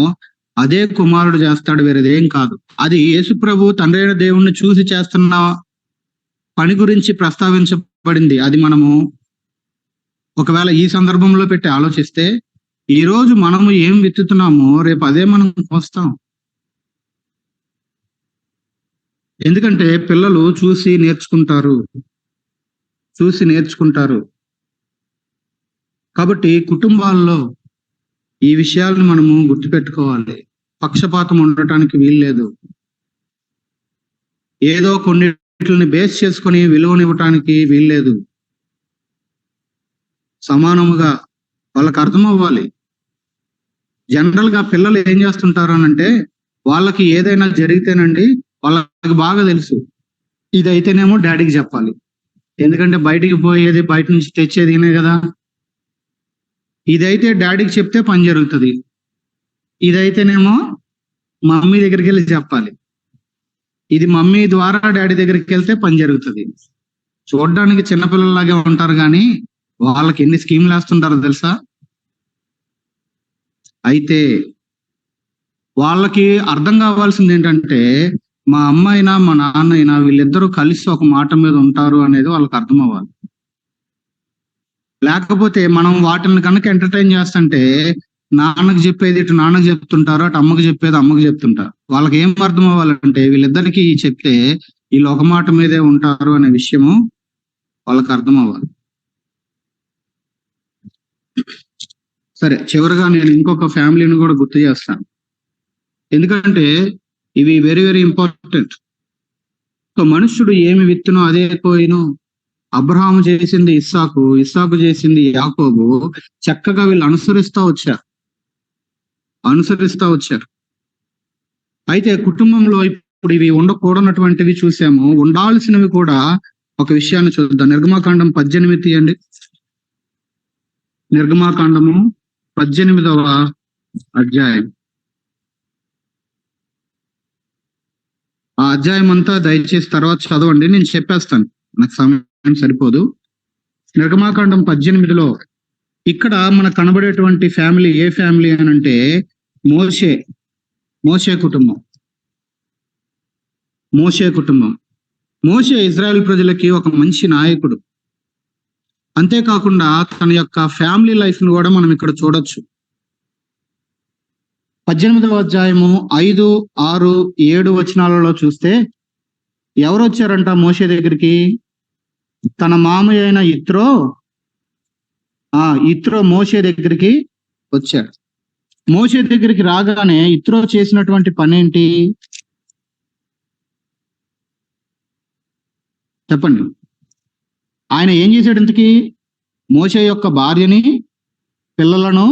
అదే కుమారుడు చేస్తాడు, వేరేదేం కాదు. అది యేసుప్రభు తండ్రి అయిన దేవుణ్ణి చూసి చేస్తున్న పని గురించి ప్రస్తావించబడింది. అది మనము ఒకవేళ ఈ సందర్భంలో పెట్టి ఆలోచిస్తే, ఈ రోజు మనము ఏం విత్తుతున్నామో రేపు అదే మనం కోస్తాం. ఎందుకంటే పిల్లలు చూసి నేర్చుకుంటారు. కాబట్టి కుటుంబాల్లో ఈ విషయాలను మనము గుర్తుపెట్టుకోవాలి. పక్షపాతం ఉండటానికి వీల్లేదు. ఏదో కొన్నిటిని బేస్ చేసుకొని విలువనివ్వటానికి వీల్లేదు. సమానముగా వాళ్ళకి అర్థం అవ్వాలి. జనరల్ గా పిల్లలు ఏం చేస్తుంటారు అనంటే, వాళ్ళకి ఏదైనా జరిగితేనండి వాళ్ళకి బాగా తెలుసు, ఇదైతేనేమో డాడీకి చెప్పాలి. ఎందుకంటే బయటికి పోయేది, బయట నుంచి తెచ్చేది ఈయనే కదా. ఇదైతే డాడీకి చెప్తే పని జరుగుతుంది, ఇదైతేనేమో మమ్మీ దగ్గరికి వెళ్ళి చెప్పాలి. ఇది మమ్మీ ద్వారా డాడీ దగ్గరికి వెళ్తే పని జరుగుతుంది. చూడడానికి చిన్నపిల్లలాగే ఉంటారు, కానీ వాళ్ళకి ఎన్ని స్కీమ్లు వేస్తుంటారో తెలుసా? అయితే వాళ్ళకి అర్థం కావాల్సింది ఏంటంటే, మా అమ్మ అయినా మా నాన్న అయినా వీళ్ళిద్దరూ కలిసి ఒక మాట మీద ఉంటారు అనేది వాళ్ళకి అర్థం అవ్వాలి. లేకపోతే మనం వాటిని కనుక ఎంటర్టైన్ చేస్తుంటే, నాన్నకు చెప్పేది ఇటు నాన్నకు చెప్తుంటారు, అటు అమ్మకి చెప్పేది అమ్మకి చెప్తుంటారు. వాళ్ళకి ఏం అర్థం అవ్వాలంటే, వీళ్ళిద్దరికి చెప్తే వీళ్ళు ఒక మాట మీదే ఉంటారు అనే విషయము వాళ్ళకి అర్థం అవ్వాలి. సరే, చివరిగా నేను ఇంకొక ఫ్యామిలీని కూడా గుర్తు చేస్తాను, ఎందుకంటే ఇవి వెరీ వెరీ ఇంపార్టెంట్. సో మనుష్యుడు ఏమి విత్తునో అదే కోయిను. అబ్రహాము చేసింది ఇస్సాకు, ఇస్సాకు చేసింది యాకోబు. చక్కగా వీళ్ళు అనుసరిస్తా వచ్చారు. అయితే కుటుంబంలో ఇప్పుడు ఇవి ఉండకూడనటువంటివి చూసాము, ఉండాల్సినవి కూడా ఒక విషయాన్ని చూద్దాం. నిర్గమాకాండం 18 తీయండి. నిర్గమాకాండము 18వ అధ్యాయం. ఆ అధ్యాయం అంతా దయచేసి తర్వాత చదవండి, నేను చెప్పేస్తాను, నాకు సమయం సరిపోదు. నిర్గమాకాండం 18లో ఇక్కడ మనకు కనబడేటువంటి ఫ్యామిలీ ఏ ఫ్యామిలీ అని అంటే, మోషే కుటుంబం. మోషే ఇజ్రాయెల్ ప్రజలకి ఒక మంచి నాయకుడు. అంతేకాకుండా తన యొక్క ఫ్యామిలీ లైఫ్ ను కూడా మనం ఇక్కడ చూడొచ్చు. 18వ అధ్యాయము 5, 6, 7 వచనాలలో చూస్తే ఎవరు వచ్చారంట మోషే దగ్గరికి? తన మామయ్య అయిన ఇత్రో మోషే దగ్గరికి వచ్చాడు. మోషే దగ్గరికి రాగానే ఇత్రో చేసినటువంటి పని ఏంటి చెప్పండి? ఆయన ఏం చేశాడు ఇంతకీ? మోషే యొక్క భార్యని, పిల్లలను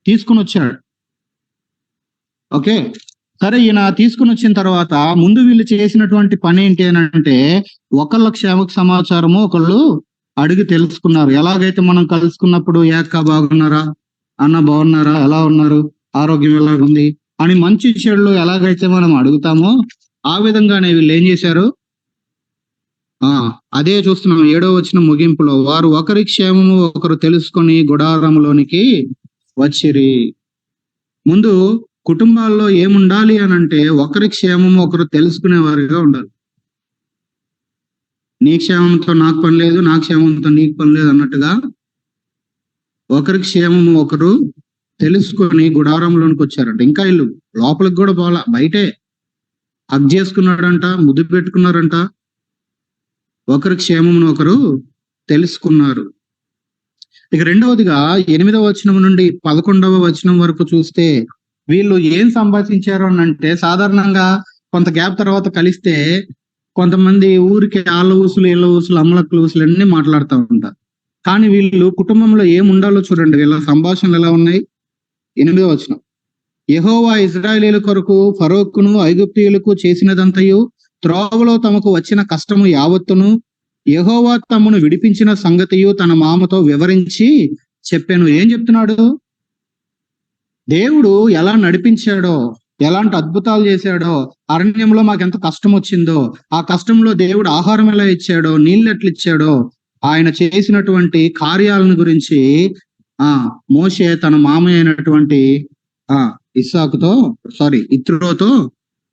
తీసుకుని వచ్చాడు. ఓకే, సరే, ఈయన తీసుకుని వచ్చిన తర్వాత ముందు వీళ్ళు చేసినటువంటి పని ఏంటి అని అంటే, ఒకళ్ళ క్షేమక సమాచారము ఒకళ్ళు అడిగి తెలుసుకున్నారు. ఎలాగైతే మనం కలుసుకున్నప్పుడు ఏక్క బాగున్నారా, అన్న బాగున్నారా, ఎలా ఉన్నారు, ఆరోగ్యం ఎలాగుంది అని మంచి చెడులు ఎలాగైతే మనం అడుగుతామో ఆ విధంగానే వీళ్ళు ఏం చేశారు? అదే చూస్తున్నాం 7వ వచనం ముగింపులో, వారు ఒకరి క్షేమము ఒకరు తెలుసుకొని గుడారములోనికి వచ్చిరి. ముందు కుటుంబాల్లో ఏముండాలి అని అంటే, ఒకరి క్షేమము ఒకరు తెలుసుకునేవారిగా ఉండాలి. నీ క్షేమంతో నాకు పని లేదు, నా క్షేమంతో నీకు పని లేదు అన్నట్టుగా ఒకరి క్షేమము ఒకరు తెలుసుకొని గుడారంలోనికి వచ్చారంట. ఇంకా ఇల్లు లోపలికి కూడా పోలా, బయటే హగ్ చేసుకున్నాడంట, ముద్దు పెట్టుకున్నారంట. ఒకరి క్షేమమును ఒకరు తెలుసుకున్నారు. ఇక రెండవదిగా 8వ వచనం నుండి 11వ వచనం వరకు చూస్తే వీళ్ళు ఏం సంభాషించారు అని అంటే, సాధారణంగా కొంత గ్యాప్ తర్వాత కలిస్తే కొంతమంది ఊరికి ఆళ్ళ ఊసులు, ఇళ్ళ ఊసులు, అమ్మలక్కల ఊసులు అన్ని మాట్లాడుతూ ఉంటారు. కానీ వీళ్ళు కుటుంబంలో ఏముండాలో చూడండి, వీళ్ళ సంభాషణలు ఎలా ఉన్నాయి. 8వ వచనం, యెహోవా ఇశ్రాయేలీయుల కొరకు ఫరోకును ఐగుప్తీయులకు చేసినదంతయు, త్రోవలో తమకు వచ్చిన కష్టము యావత్తును, యెహోవా తమను విడిపించిన సంగతియు తన మామతో వివరించి చెప్పాను. ఏం చెప్తున్నాడు? దేవుడు ఎలా నడిపించాడో, ఎలాంటి అద్భుతాలు చేశాడో, అరణ్యంలో మాకెంత కష్టం వచ్చిందో, ఆ కష్టంలో దేవుడు ఆహారం ఎలా ఇచ్చాడో, నీళ్ళు ఎట్లా ఇచ్చాడో, ఆయన చేసినటువంటి కార్యాలను గురించి మోషే తన మామయ్య అయినటువంటి ఇత్రోతో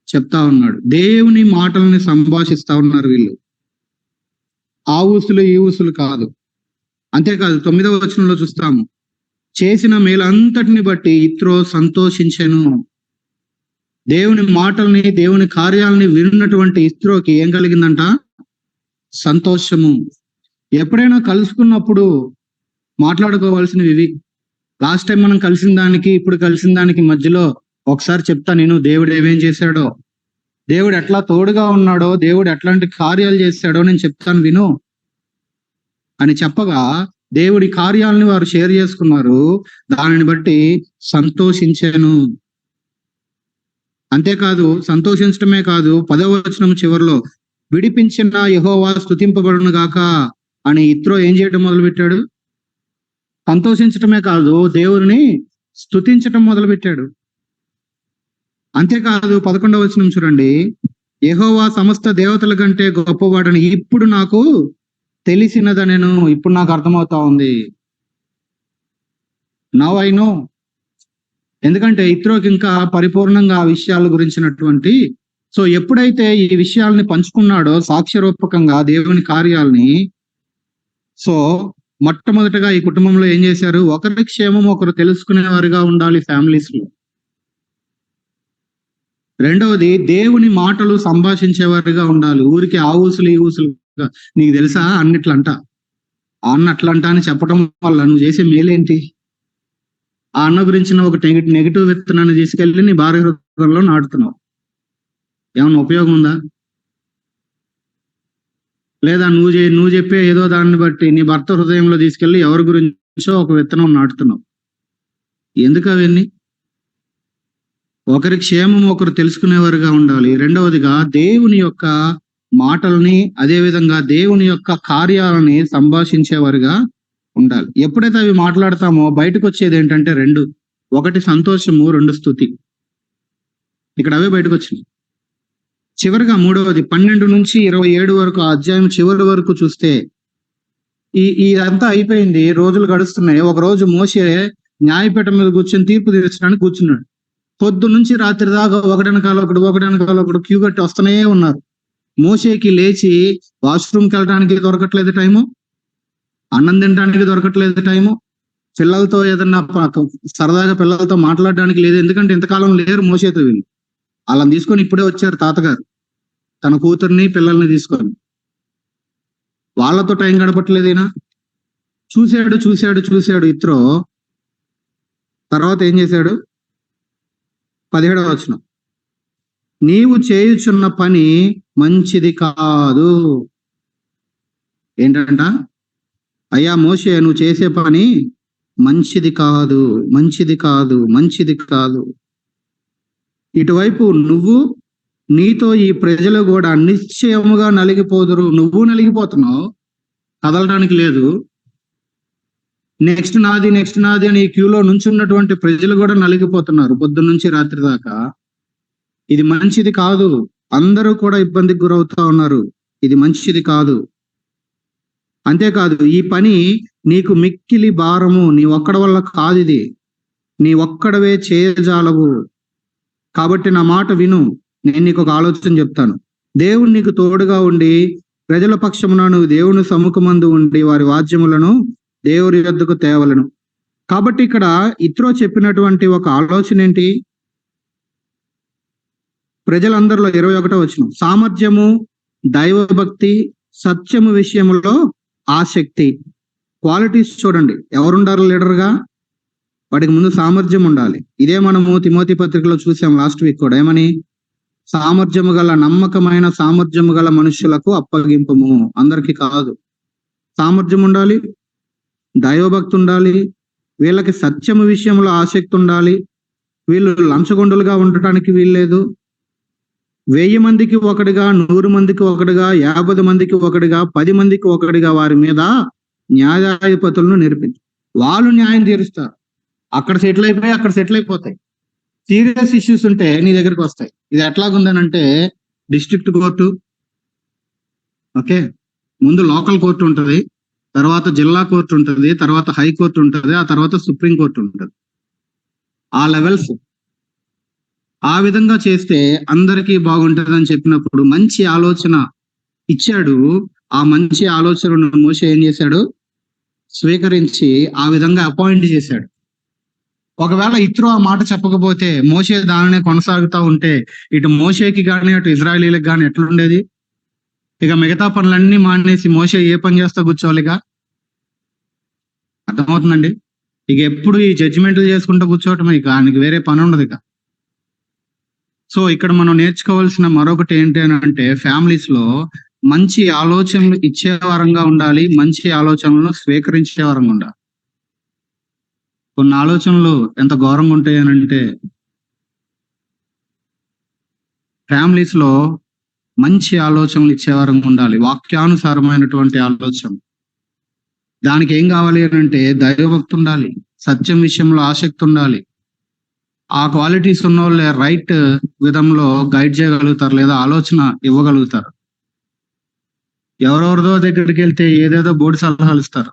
చెప్తా ఉన్నాడు. దేవుని మాటల్ని సంభాషిస్తా ఉన్నారు వీళ్ళు. ఆ ఊసులు ఈ ఊసులు కాదు. అంతేకాదు 9వ వచనంలో చూస్తాము, చేసిన మేలంతటిని బట్టి ఇత్రో సంతోషించెను. దేవుని మాటల్ని, దేవుని కార్యాలని విన్నటువంటి ఇత్రోకి ఏం కలిగిందంట? సంతోషము. ఎప్పుడైనా కలుసుకున్నప్పుడు మాట్లాడుకోవాల్సినవి ఇవి. లాస్ట్ టైం మనం కలిసిన దానికి ఇప్పుడు కలిసిన దానికి మధ్యలో ఒకసారి చెప్తా నేను, దేవుడు ఏమేం చేశాడో, దేవుడు ఎట్లా తోడుగా ఉన్నాడో, దేవుడు ఎట్లాంటి కార్యాలు చేశాడో నేను చెప్తాను విను అని చెప్పగా దేవుడి కార్యాలని వారు షేర్ చేసుకున్నారు. దానిని బట్టి సంతోషించాను. అంతేకాదు, సంతోషించడమే కాదు, 10వ వచనం చివరిలో, విడిపించిన యెహోవా స్తుతింపబడును గాక అని ఇత్రో ఏం చేయడం మొదలుపెట్టాడు? సంతోషించటమే కాదు, దేవుని స్తుతించటం మొదలుపెట్టాడు. అంతేకాదు 11వ వచనం చూడండి, యెహోవా సమస్త దేవతల కంటే గొప్పవాడని ఇప్పుడు నాకు తెలిసినదనెను. ఇప్పుడు నాకు అర్థమవుతా ఉంది. Now I know. ఎందుకంటే ఇత్రోకి ఇంకా పరిపూర్ణంగా ఆ విషయాల గురించినటువంటి, సో ఎప్పుడైతే ఈ విషయాల్ని పంచుకున్నాడో సాక్ష్యరూపకంగా దేవుని కార్యాలని, సో మొట్టమొదటగా ఈ కుటుంబంలో ఏం చేశారు? ఒకరి క్షేమం ఒకరు తెలుసుకునేవారుగా ఉండాలి ఫ్యామిలీస్ లో. రెండవది, దేవుని మాటలు సంభాషించేవారుగా ఉండాలి. ఊరికి ఆ ఊసులు ఈ ఊసులు, నీకు తెలుసా అన్నిట్లంట, అన్నట్లంట అని చెప్పడం వల్ల నువ్వు చేసే మేలేంటి? ఆ అన్న గురించిన ఒక నెగిటివ్ విత్తనాన్ని తీసుకెళ్లి నీ భార్య హృదయంలో నాటుతున్నావు. ఏమన్నా ఉపయోగం ఉందా? లేదా నువ్వు చెప్పే ఏదో దాన్ని బట్టి నీ భర్త హృదయంలో తీసుకెళ్లి ఎవరి గురించో ఒక విత్తనం నాటుతున్నావు. ఎందుకు అవన్నీ? ఒకరి క్షేమం ఒకరు తెలుసుకునేవారుగా ఉండాలి. రెండవదిగా, దేవుని యొక్క మాటల్ని, అదే విధంగా దేవుని యొక్క కార్యాలని సంభాషించేవారుగా ఉండాలి. ఎప్పుడైతే అవి మాట్లాడతామో బయటకు వచ్చేది ఏంటంటే రెండు. ఒకటి సంతోషము, రెండు స్తుతి. ఇక్కడ అవే బయటకు వచ్చినాయి. చివరిగా మూడవది 12 నుంచి 27 వరకు ఆ అధ్యాయం చివరి వరకు చూస్తే ఇదంతా అయిపోయింది, రోజులు గడుస్తున్నాయి. ఒక రోజు మోషే న్యాయపీఠం మీద కూర్చొని తీర్పు తీర్చడానికి కూర్చున్నాడు. పొద్దు నుంచి రాత్రి దాకా ఒకడనకాల ఒకడు క్యూ కట్టి వస్తూనే ఉన్నారు. మోషేకి లేచి వాష్రూమ్కి వెళ్ళడానికి దొరకట్లేదు టైము, అన్నం తినడానికి దొరకట్లేదు టైము, పిల్లలతో ఏదన్నా సరదాగా పిల్లలతో మాట్లాడడానికి లేదు. ఎందుకంటే ఇంతకాలం లేరు మోషేతో వీళ్ళు. వాళ్ళని తీసుకొని ఇప్పుడే వచ్చారు తాతగారు, తన కూతుర్ని పిల్లల్ని తీసుకొని. వాళ్ళతో టైం గడపట్లేదు ఈయన. చూశాడు ఇత్రో. తర్వాత ఏం చేశాడు? 17వ వచనం, నీవు చేయుచున్న పని మంచిది కాదు. ఏంటంట? అయ్యా మోషే, నువ్వు చేసే పని మంచిది కాదు. ఇటువైపు నువ్వు నీతో ఈ ప్రజలు కూడా నిశ్చయముగా నలిగిపోదురు. నువ్వు నలిగిపోతున్నావు, కదలడానికి లేదు. నెక్స్ట్ నాది అని ఈ క్యూలో నుంచున్నటువంటి ప్రజలు కూడా నలిగిపోతున్నారు పొద్దున్న నుంచి రాత్రి దాకా. ఇది మంచిది కాదు. అందరూ కూడా ఇబ్బందికి గురవుతా ఉన్నారు. ఇది మంచిది కాదు. అంతేకాదు, ఈ పని నీకు మిక్కిలి భారము, నీ ఒక్కడి వల్ల కాదు, ఇది నీ ఒక్కడవే చేయజాలవు. కాబట్టి నా మాట విను. నేను నీకు ఒక ఆలోచన చెప్తాను. దేవుడు నీకు తోడుగా ఉండి ప్రజల పక్షమున నువ్వు దేవుని సముఖమందు ఉండి వారి వాద్యములను దేవుని యొద్దకు తేవలను. కాబట్టి ఇక్కడ ఇత్రో చెప్పినటువంటి ఒక ఆలోచన ఏంటి? ప్రజలందరిలో 21వ వచనం, సామర్థ్యము, దైవభక్తి, సత్యము విషయంలో ఆసక్తి. క్వాలిటీస్ చూడండి. ఎవరుండారు లీడర్గా? వాడికి ముందు సామర్థ్యం ఉండాలి. ఇదే మనము తిమోతి పత్రికలో చూసాం లాస్ట్ వీక్ కూడా. ఏమని? సామర్థ్యము గల, నమ్మకమైన సామర్థ్యము గల మనుషులకు అప్పగింపము. అందరికీ కాదు. సామర్థ్యం ఉండాలి, దైవభక్తి ఉండాలి, వీళ్ళకి సత్యము విషయంలో ఆసక్తి ఉండాలి. వీళ్ళు లంచగొండులుగా ఉండటానికి వీల్లేదు. 1000 మందికి ఒకటిగా, 100 మందికి ఒకటిగా, 50 మందికి ఒకటిగా, 10 మందికి ఒకటిగా వారి మీద న్యాయాధిపతులను నిరూపించు. వాళ్ళు న్యాయం తీరుస్తారు. అక్కడ సెటిల్ అయిపోతాయి. సీరియస్ ఇష్యూస్ ఉంటే నీ దగ్గరికి వస్తాయి. ఇది ఎట్లాగుందనంటే డిస్ట్రిక్ట్ కోర్టు, ఓకే, ముందు లోకల్ కోర్టు ఉంటుంది, తర్వాత జిల్లా కోర్టు ఉంటుంది, తర్వాత హైకోర్టు ఉంటుంది, ఆ తర్వాత సుప్రీం కోర్టు ఉంటుంది. ఆ లెవెల్స్ ఆ విధంగా చేస్తే అందరికీ బాగుంటుందని చెప్పినప్పుడు మంచి ఆలోచన ఇచ్చాడు. ఆ మంచి ఆలోచనను మోషే ఏం చేశాడు? స్వీకరించి ఆ విధంగా అపాయింట్ చేశాడు. ఒకవేళ ఇత్రో ఆ మాట చెప్పకపోతే, మోషే దానినే కొనసాగుతూ ఉంటే, ఇటు మోషేకి కానీ అటు ఇజ్రాయేలీలకు కానీ ఎట్లుండేది? ఇక మిగతా పనులన్నీ మానేసి మోషే ఏ పని చేస్తా కూర్చోవాలిగా? అర్థమవుతుందండి? ఇక ఎప్పుడు ఈ జడ్జిమెంట్లు చేసుకుంటూ కూర్చోవటం, ఇక ఆయనకి వేరే పని ఉండదు ఇక. సో ఇక్కడ మనం నేర్చుకోవాల్సిన మరొకటి ఏంటి అని అంటే, ఫ్యామిలీస్ లో మంచి ఆలోచనలు ఇచ్చే వారంగా ఉండాలి, మంచి ఆలోచనలను స్వీకరించే వారంగా ఉండాలి. కొన్ని ఆలోచనలు ఎంత ఘోరంగా ఉంటాయి అని అంటే, ఫ్యామిలీస్ లో మంచి ఆలోచనలు ఇచ్చేవారంగా ఉండాలి, వాక్యానుసారమైనటువంటి ఆలోచన. దానికి ఏం కావాలి అని అంటే దైవభక్తి ఉండాలి, సత్యం విషయంలో ఆసక్తి ఉండాలి. ఆ క్వాలిటీస్ ఉన్న వాళ్ళే రైట్ విధంలో గైడ్ చేయగలుగుతారు, లేదా ఆలోచన ఇవ్వగలుగుతారు. ఎవరెవరిదో దగ్గరికి వెళ్తే ఏదేదో బోర్డు సలహాలు ఇస్తారు.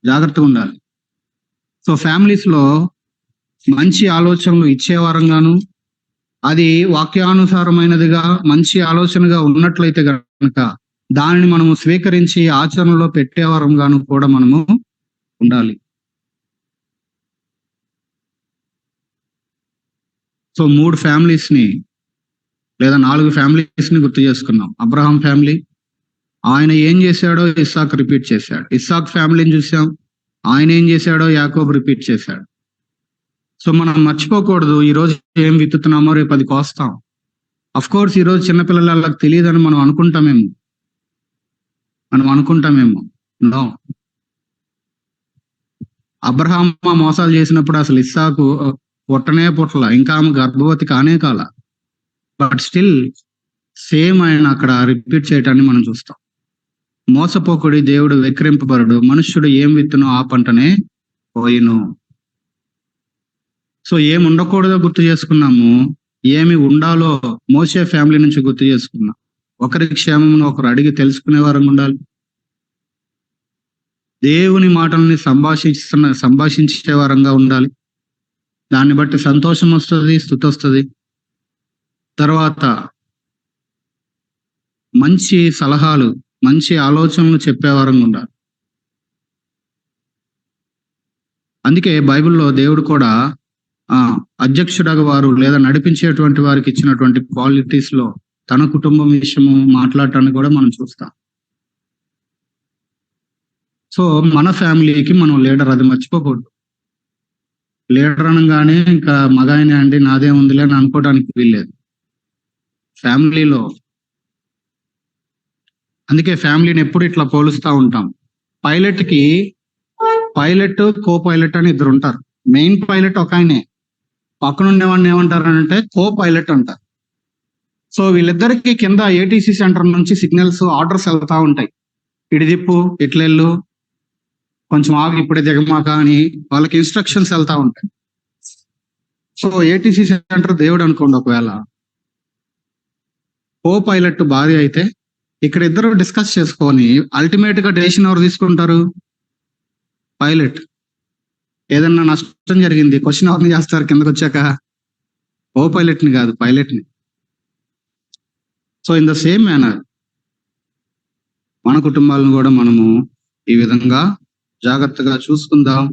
జాగ్రత్తగా ఉండాలి. సో ఫ్యామిలీస్ లో మంచి ఆలోచనలు ఇచ్చే వారంగాను, అది వాక్యానుసారమైనదిగా మంచి ఆలోచనగా ఉన్నట్లయితే కనుక దానిని మనము స్వీకరించి ఆచరణలో పెట్టే వారంగాను కూడా మనము ఉండాలి. సో 3 ఫ్యామిలీస్ ని లేదా 4 ఫ్యామిలీస్ ని గుర్తు చేసుకున్నాం. అబ్రహాం ఫ్యామిలీ, ఆయన ఏం చేశాడో ఇస్సాక్ రిపీట్ చేశాడు. ఇస్సాక్ ఫ్యామిలీని చూసాం, ఆయన ఏం చేశాడో యాకోబు రిపీట్ చేశాడు. సో మనం మర్చిపోకూడదు, ఈరోజు ఏం విత్తుతున్నామో రేపు అది కోస్తాం. అఫ్ కోర్స్ ఈరోజు చిన్నపిల్లలకు తెలియదని మనం అనుకుంటామేమో. నో, అబ్రహాం మోసాలు చేసినప్పుడు అసలు ఇస్సాకు పుట్టల, ఇంకా ఆమె గర్భవతి కానే కాల. బట్ స్టిల్ సేమ్ ఆయన అక్కడ రిపీట్ చేయటాన్ని మనం చూస్తాం. మోసపోకుడి, దేవుడు వెక్కిరింపబరుడు, మనుష్యుడు ఏం విత్తునో ఆ పంటనే పోయిను. సో ఏమి ఉండకూడదో గుర్తు చేసుకున్నాము, ఏమి ఉండాలో మోసే ఫ్యామిలీ నుంచి గుర్తు చేసుకున్నాం. ఒకరి క్షేమమును ఒకరు అడిగి తెలుసుకునే వారంగా ఉండాలి. దేవుని మాటల్ని సంభాషించే వారంగా ఉండాలి. దాన్ని బట్టి సంతోషం వస్తుంది, స్తుతి వస్తుంది. తర్వాత మంచి సలహాలు, మంచి ఆలోచనలు చెప్పేవారంగా ఉండాలి. అందుకే బైబిల్లో దేవుడు కూడా అధ్యక్షుడగ వారు లేదా నడిపించేటువంటి వారికి ఇచ్చినటువంటి క్వాలిటీస్ లో తన కుటుంబం విషయము మాట్లాడటాన్ని కూడా మనం చూస్తాం. సో మన ఫ్యామిలీకి మనం లీడర్, అది మర్చిపోకూడదు. లీడర్ అనగానే ఇంకా మగాయనే అండి నాదే ఉందిలే అని అనుకోవడానికి వీల్లేదు ఫ్యామిలీలో. అందుకే ఫ్యామిలీని ఎప్పుడు ఇట్లా పోలుస్తూ ఉంటాం. పైలట్, కో పైలట్ అని 2 ఉంటారు. మెయిన్ పైలట్ ఒక ఆయనే, పక్కన ఉండేవాడిని ఏమంటారంటే కో పైలట్ అంటారు. సో వీళ్ళిద్దరికి కింద ఏటీసీ సెంటర్ నుంచి సిగ్నల్స్ ఆర్డర్స్ వెళ్తా ఉంటాయి. ఇటు దిప్పు, ఇట్లెళ్ళు, కొంచెం ఆగి, ఇప్పుడే దిగమాక అని వాళ్ళకి ఇన్స్ట్రక్షన్స్ వెళ్తా ఉంటాయి. సో ఏటీసీ సెంటర్ దేవుడు అనుకోండి, ఒకవేళ కో పైలట్ భార్య అయితే ఇక్కడ ఇద్దరు డిస్కస్ చేసుకొని అల్టిమేట్ గా డెసిషన్ ఎవరు తీసుకుంటారు? పైలట్. ఏదన్నా నష్టం జరిగింది, క్వశ్చన్ ఎవరిని చేస్తారు కిందకు వచ్చాక? కో పైలట్ ని కాదు, పైలట్ ని. So in the same manner మన కుటుంబాలను కూడా మనము ఈ విధంగా జాగ్రత్తగా చూసుకుందాం,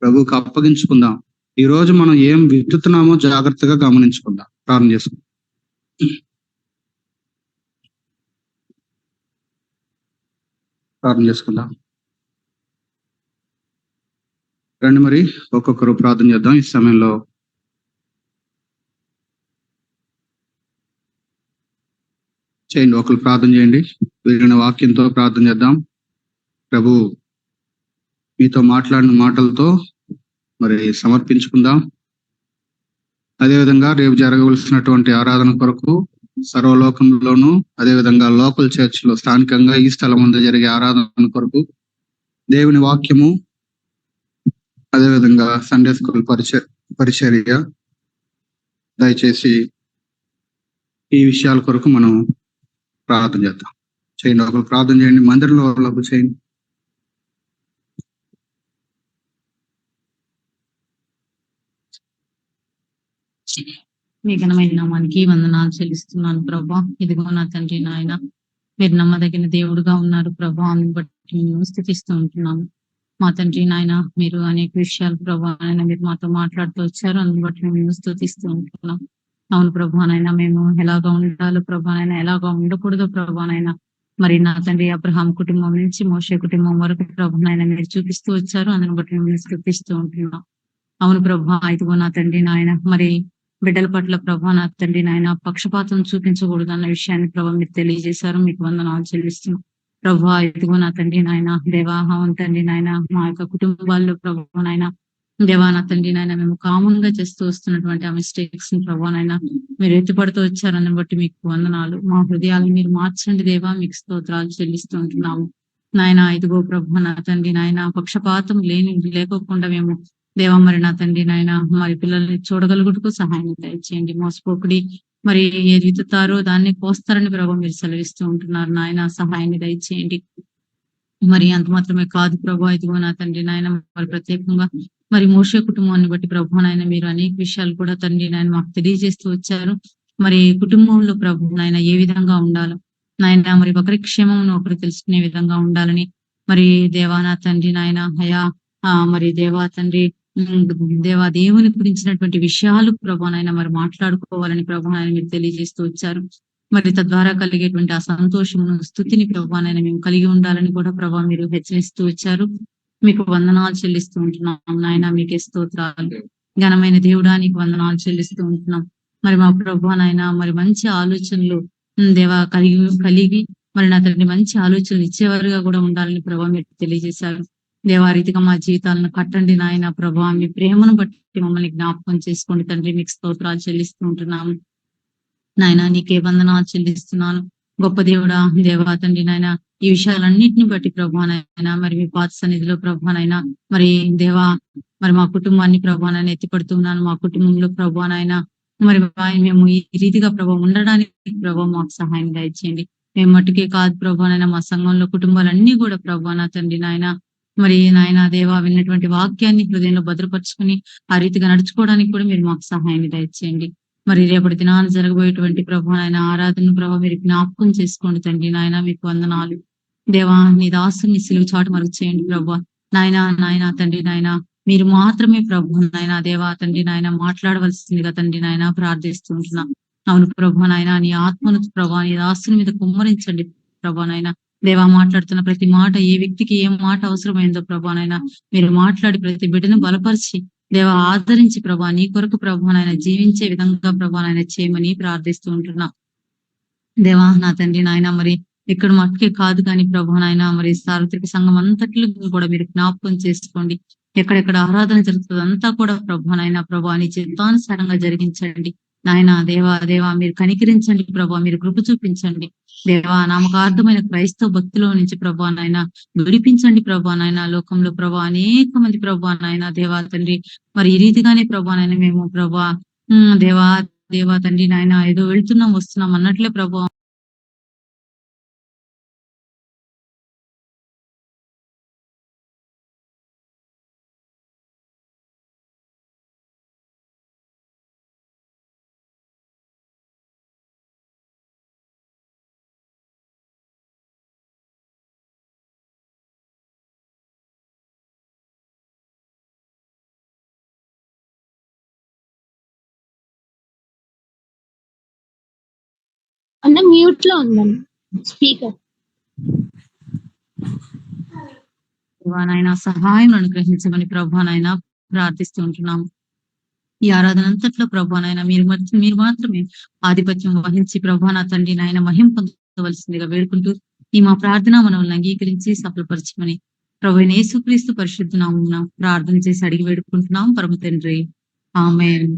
ప్రభువుకి అప్పగించుకుందాం. ఈ రోజు మనం ఏం విత్తుతున్నామో జాగ్రత్తగా గమనించుకుందాం. ప్రార్థన చేసుకుందాం. ప్రార్థన చేసుకుందాం. రండి మరి ఒక్కొక్కరు ప్రార్థన చేద్దాం ఈ సమయంలో. చేయండి, ఒకరు ప్రార్థన చేయండి. విరిగిన వాక్యంతో ప్రార్థన చేద్దాం. ప్రభు మీతో మాట్లాడిన మాటలతో మరి సమర్పించుకుందాం. అదేవిధంగా రేపు జరగవలసినటువంటి ఆరాధన కొరకు సర్వలోకంలోను, అదేవిధంగా లోకల్ చర్చ్ లో స్థానికంగా ఈ స్థలం ముందు జరిగే ఆరాధన కొరకు దేవుని వాక్యము, అదేవిధంగా సండే స్కూల్ పరిచర్య, దయచేసి ఈ విషయాల కొరకు మనం ప్రార్థన చేద్దాం. చేయండి, ఒకరు ప్రార్థన చేయండి. మందిరంలో వాళ్ళకు చేయండి. మీ ఘనమైన నామానికి వందనాలు చెల్లిస్తున్నాను ప్రభా. ఇదిగో నా తండ్రి నాయన, మీరు నమ్మదగిన దేవుడుగా ఉన్నారు ప్రభా. అందుని బట్టి మేము స్థుతిస్తూ ఉంటున్నాము. మా తండ్రి నాయన, మీరు అనేక విషయాలు ప్రభా నాయన మీరు మాతో మాట్లాడుతూ వచ్చారు. అందుని బట్టి మేము స్థుతిస్తూ ఉంటున్నాం. అవును ప్రభా నాయన, మేము ఎలాగా ఉండాలో ప్రభా నాయన, ఎలాగా ఉండకూడదో ప్రభా నాయన, మరి నా తండ్రి అబ్రహాం కుటుంబం నుంచి మోషే కుటుంబం వరకు ప్రభా నాయన మీరు చూపిస్తూ వచ్చారు. అందుని బట్టి మేము స్థుతిస్తూ ఉంటున్నాం. అవును ప్రభా, ఇదిగో నా తండ్రి నాయన, మరి బిడ్డల పట్ల ప్రభా నా తండ్రి నాయన పక్షపాతం చూపించకూడదు అన్న విషయాన్ని ప్రభా మీరు తెలియజేశారు. మీకు వందనాలు చెల్లిస్తున్నాం ప్రభా. ఇదిగో నా తండ్రి నాయన, దేవా అవును తండ్రి నాయన, మా యొక్క కుటుంబాల్లో ప్రభా నాయన, దేవా నా తండ్రి నాయన, మేము కామన్ గా చేస్తూ వస్తున్నటువంటి ఆ మిస్టేక్స్ ని ప్రభా నాయన మీరు ఎత్తుపడుతూ వచ్చారని బట్టి మీకు వందనాలు. మా హృదయాలను మీరు మార్చండి దేవా, మీకు స్తోత్రాలు చెల్లిస్తూ ఉంటున్నాము నాయన. ఇదిగో ప్రభా నా తండ్రి నాయన, పక్షపాతం లేకోకుండా మేము దేవా మరి నా తండ్రి నాయన మరి పిల్లల్ని చూడగలుగుటకు సహాయం దయచేయండి. మోసపోకుడి మరి ఏది విత్తుతారో దాన్ని కోస్తారని ప్రభావం మీరు సెలవిస్తూ ఉంటున్నారు నాయన, సహాయాన్ని దయచేయండి. మరి అంత మాత్రమే కాదు ప్రభా, ఇదిగో నా తండ్రి నాయన, మరి ప్రత్యేకంగా మరి మోషే కుటుంబాన్ని బట్టి ప్రభు నాయన మీరు అనేక విషయాలు కూడా తండ్రి నాయన మాకు తెలియజేస్తూ వచ్చారు. మరి కుటుంబంలో ప్రభు నాయన ఏ విధంగా ఉండాలో నాయన, మరి ఒకరి క్షేమం ఒకరు తెలుసుకునే విధంగా ఉండాలని మరి దేవా నా తండ్రి నాయన అయా మరి దేవా తండ్రి దేవా దేవుని గురించినటువంటి విషయాలు ప్రభానైనా మరి మాట్లాడుకోవాలని ప్రభానైనా మీరు తెలియజేస్తూ వచ్చారు. మరి తద్వారా కలిగేటువంటి ఆ సంతోషమును స్థుతిని ప్రభానైనా మేము కలిగి ఉండాలని కూడా ప్రభా మీరు హెచ్చరిస్తూ వచ్చారు. మీకు వందనాలు చెల్లిస్తూ ఉంటున్నాం నాయన, మీకే స్తోత్రాలు. ఘనమైన దేవుడానికి వందనాలు చెల్లిస్తూ ఉంటున్నాం. మరి మా ప్రభానైనా మరి మంచి ఆలోచనలు దేవా కలిగి మరి నా తండ్రి మంచి ఆలోచనలు ఇచ్చేవారుగా కూడా ఉండాలని ప్రభా మీరు తెలియజేశారు. దేవారీతిగా మా జీవితాలను కట్టండి నాయన ప్రభా, మీ ప్రేమను బట్టి మమ్మల్ని జ్ఞాపకం చేసుకోండి తండ్రి. మీకు స్తోత్రాలు చెల్లిస్తూ ఉంటున్నాము నాయన, నీకే వందనాలు చెల్లిస్తున్నాను. గొప్ప దేవుడా దేవా తండ్రి నాయన, ఈ విషయాలన్నింటిని బట్టి ప్రభానైనా మరి మీ పాత సన్నిధిలో ప్రభానైనా మరి దేవా మరి మా కుటుంబాన్ని ప్రభానైనా ఎత్తిపడుతున్నాను. మా కుటుంబంలో ప్రభానైనా మరి మేము ఈ రీతిగా ప్రభావం ఉండడానికి ప్రభావం మాకు సహాయం దయచేయండి. మేము మట్టుకే కాదు ప్రభానైనా, మా సంఘంలో కుటుంబాలన్నీ కూడా ప్రభానా తండ్రి నాయన మరి నాయన దేవా విన్నటువంటి వాక్యాన్ని హృదయంలో భద్రపరుచుకుని ఆ రీతిగా నడుచుకోవడానికి కూడా మీరు మాకు సహాయాన్ని దయచేయండి. మరి రేపటి దినాన్ని జరగబోయేటువంటి ప్రభు నాయన ఆరాధన ప్రభావ మీరు జ్ఞాపకం చేసుకోండి తండ్రి నాయన, మీకు వందనాలు దేవా. నీ దాసుని సిలువ చాటు మరుగు చేయండి ప్రభా నాయన తండ్రి నాయన, మీరు మాత్రమే ప్రభు నాయన దేవా తండ్రి నాయన మాట్లాడవలసిందిగా తండ్రి నాయన ప్రార్థిస్తూ ఉంటున్నా. అవును ప్రభు నాయన, నీ ఆత్మను ప్రభా నీ దాసుని మీద కుమ్మరించండి ప్రభా నాయన దేవా. మాట్లాడుతున్న ప్రతి మాట ఏ వ్యక్తికి ఏ మాట అవసరమైందో ప్రభానైనా మీరు మాట్లాడి ప్రతి బిడ్డను బలపరిచి దేవా ఆదరించి ప్రభా నీ కొరకు ప్రభానైనా జీవించే విధంగా ప్రభానైనా చేయమని ప్రార్థిస్తూ ఉంటున్నా దేవా. నా తండ్రి నాయన మరి ఇక్కడ మట్టుకే కాదు కానీ ప్రభానైనా మరి సార్వత్రిక సంఘం అంతట్లో కూడా మీరు జ్ఞాపకం చేసుకోండి. ఎక్కడెక్కడ ఆరాధన జరుగుతుంది అంతా కూడా ప్రభా నాయన ప్రభా నీ చిత్తానుసారంగా జరిగించండి. నాయన దేవా మీరు కనికరించండి ప్రభా, మీరు కృప చూపించండి దేవా. నామకార్థమైన క్రైస్తవ భక్తిలో నుంచి ప్రభా నాయన విడిపించండి ప్రభా నాయన. లోకంలో ప్రభా అనేక మంది ప్రభా నాయన దేవా తండ్రి మరి ఈ రీతిగానే ప్రభా నాయన మేము ప్రభా దేవా తండ్రి నాయన ఏదో వెళ్తున్నాం వస్తున్నాం అన్నట్లే ప్రభా అన్న మ్యూట్ లో ఉందండి స్పీకర్. నాయన సహాయం అనుగ్రహించమని ప్రభా నాయన ప్రార్థిస్తూ ఉంటున్నాము. ఈ ఆరాధన అంతట్లో ప్రభా నాయన మీరు మాత్రమే ఆధిపత్యం వహించి ప్రభా నా తండ్రి నాయన మహిం పొందవలసిందిగా వేడుకుంటూ ఈ మా ప్రార్థన మనల్ని అంగీకరించి సఫలపరచమని ప్రభు యేసుక్రీస్తు పరిశుద్ధ నామమున ప్రార్థన చేసి అడిగి వేడుకుంటున్నాం పరమ తండ్రి. ఆమేన్.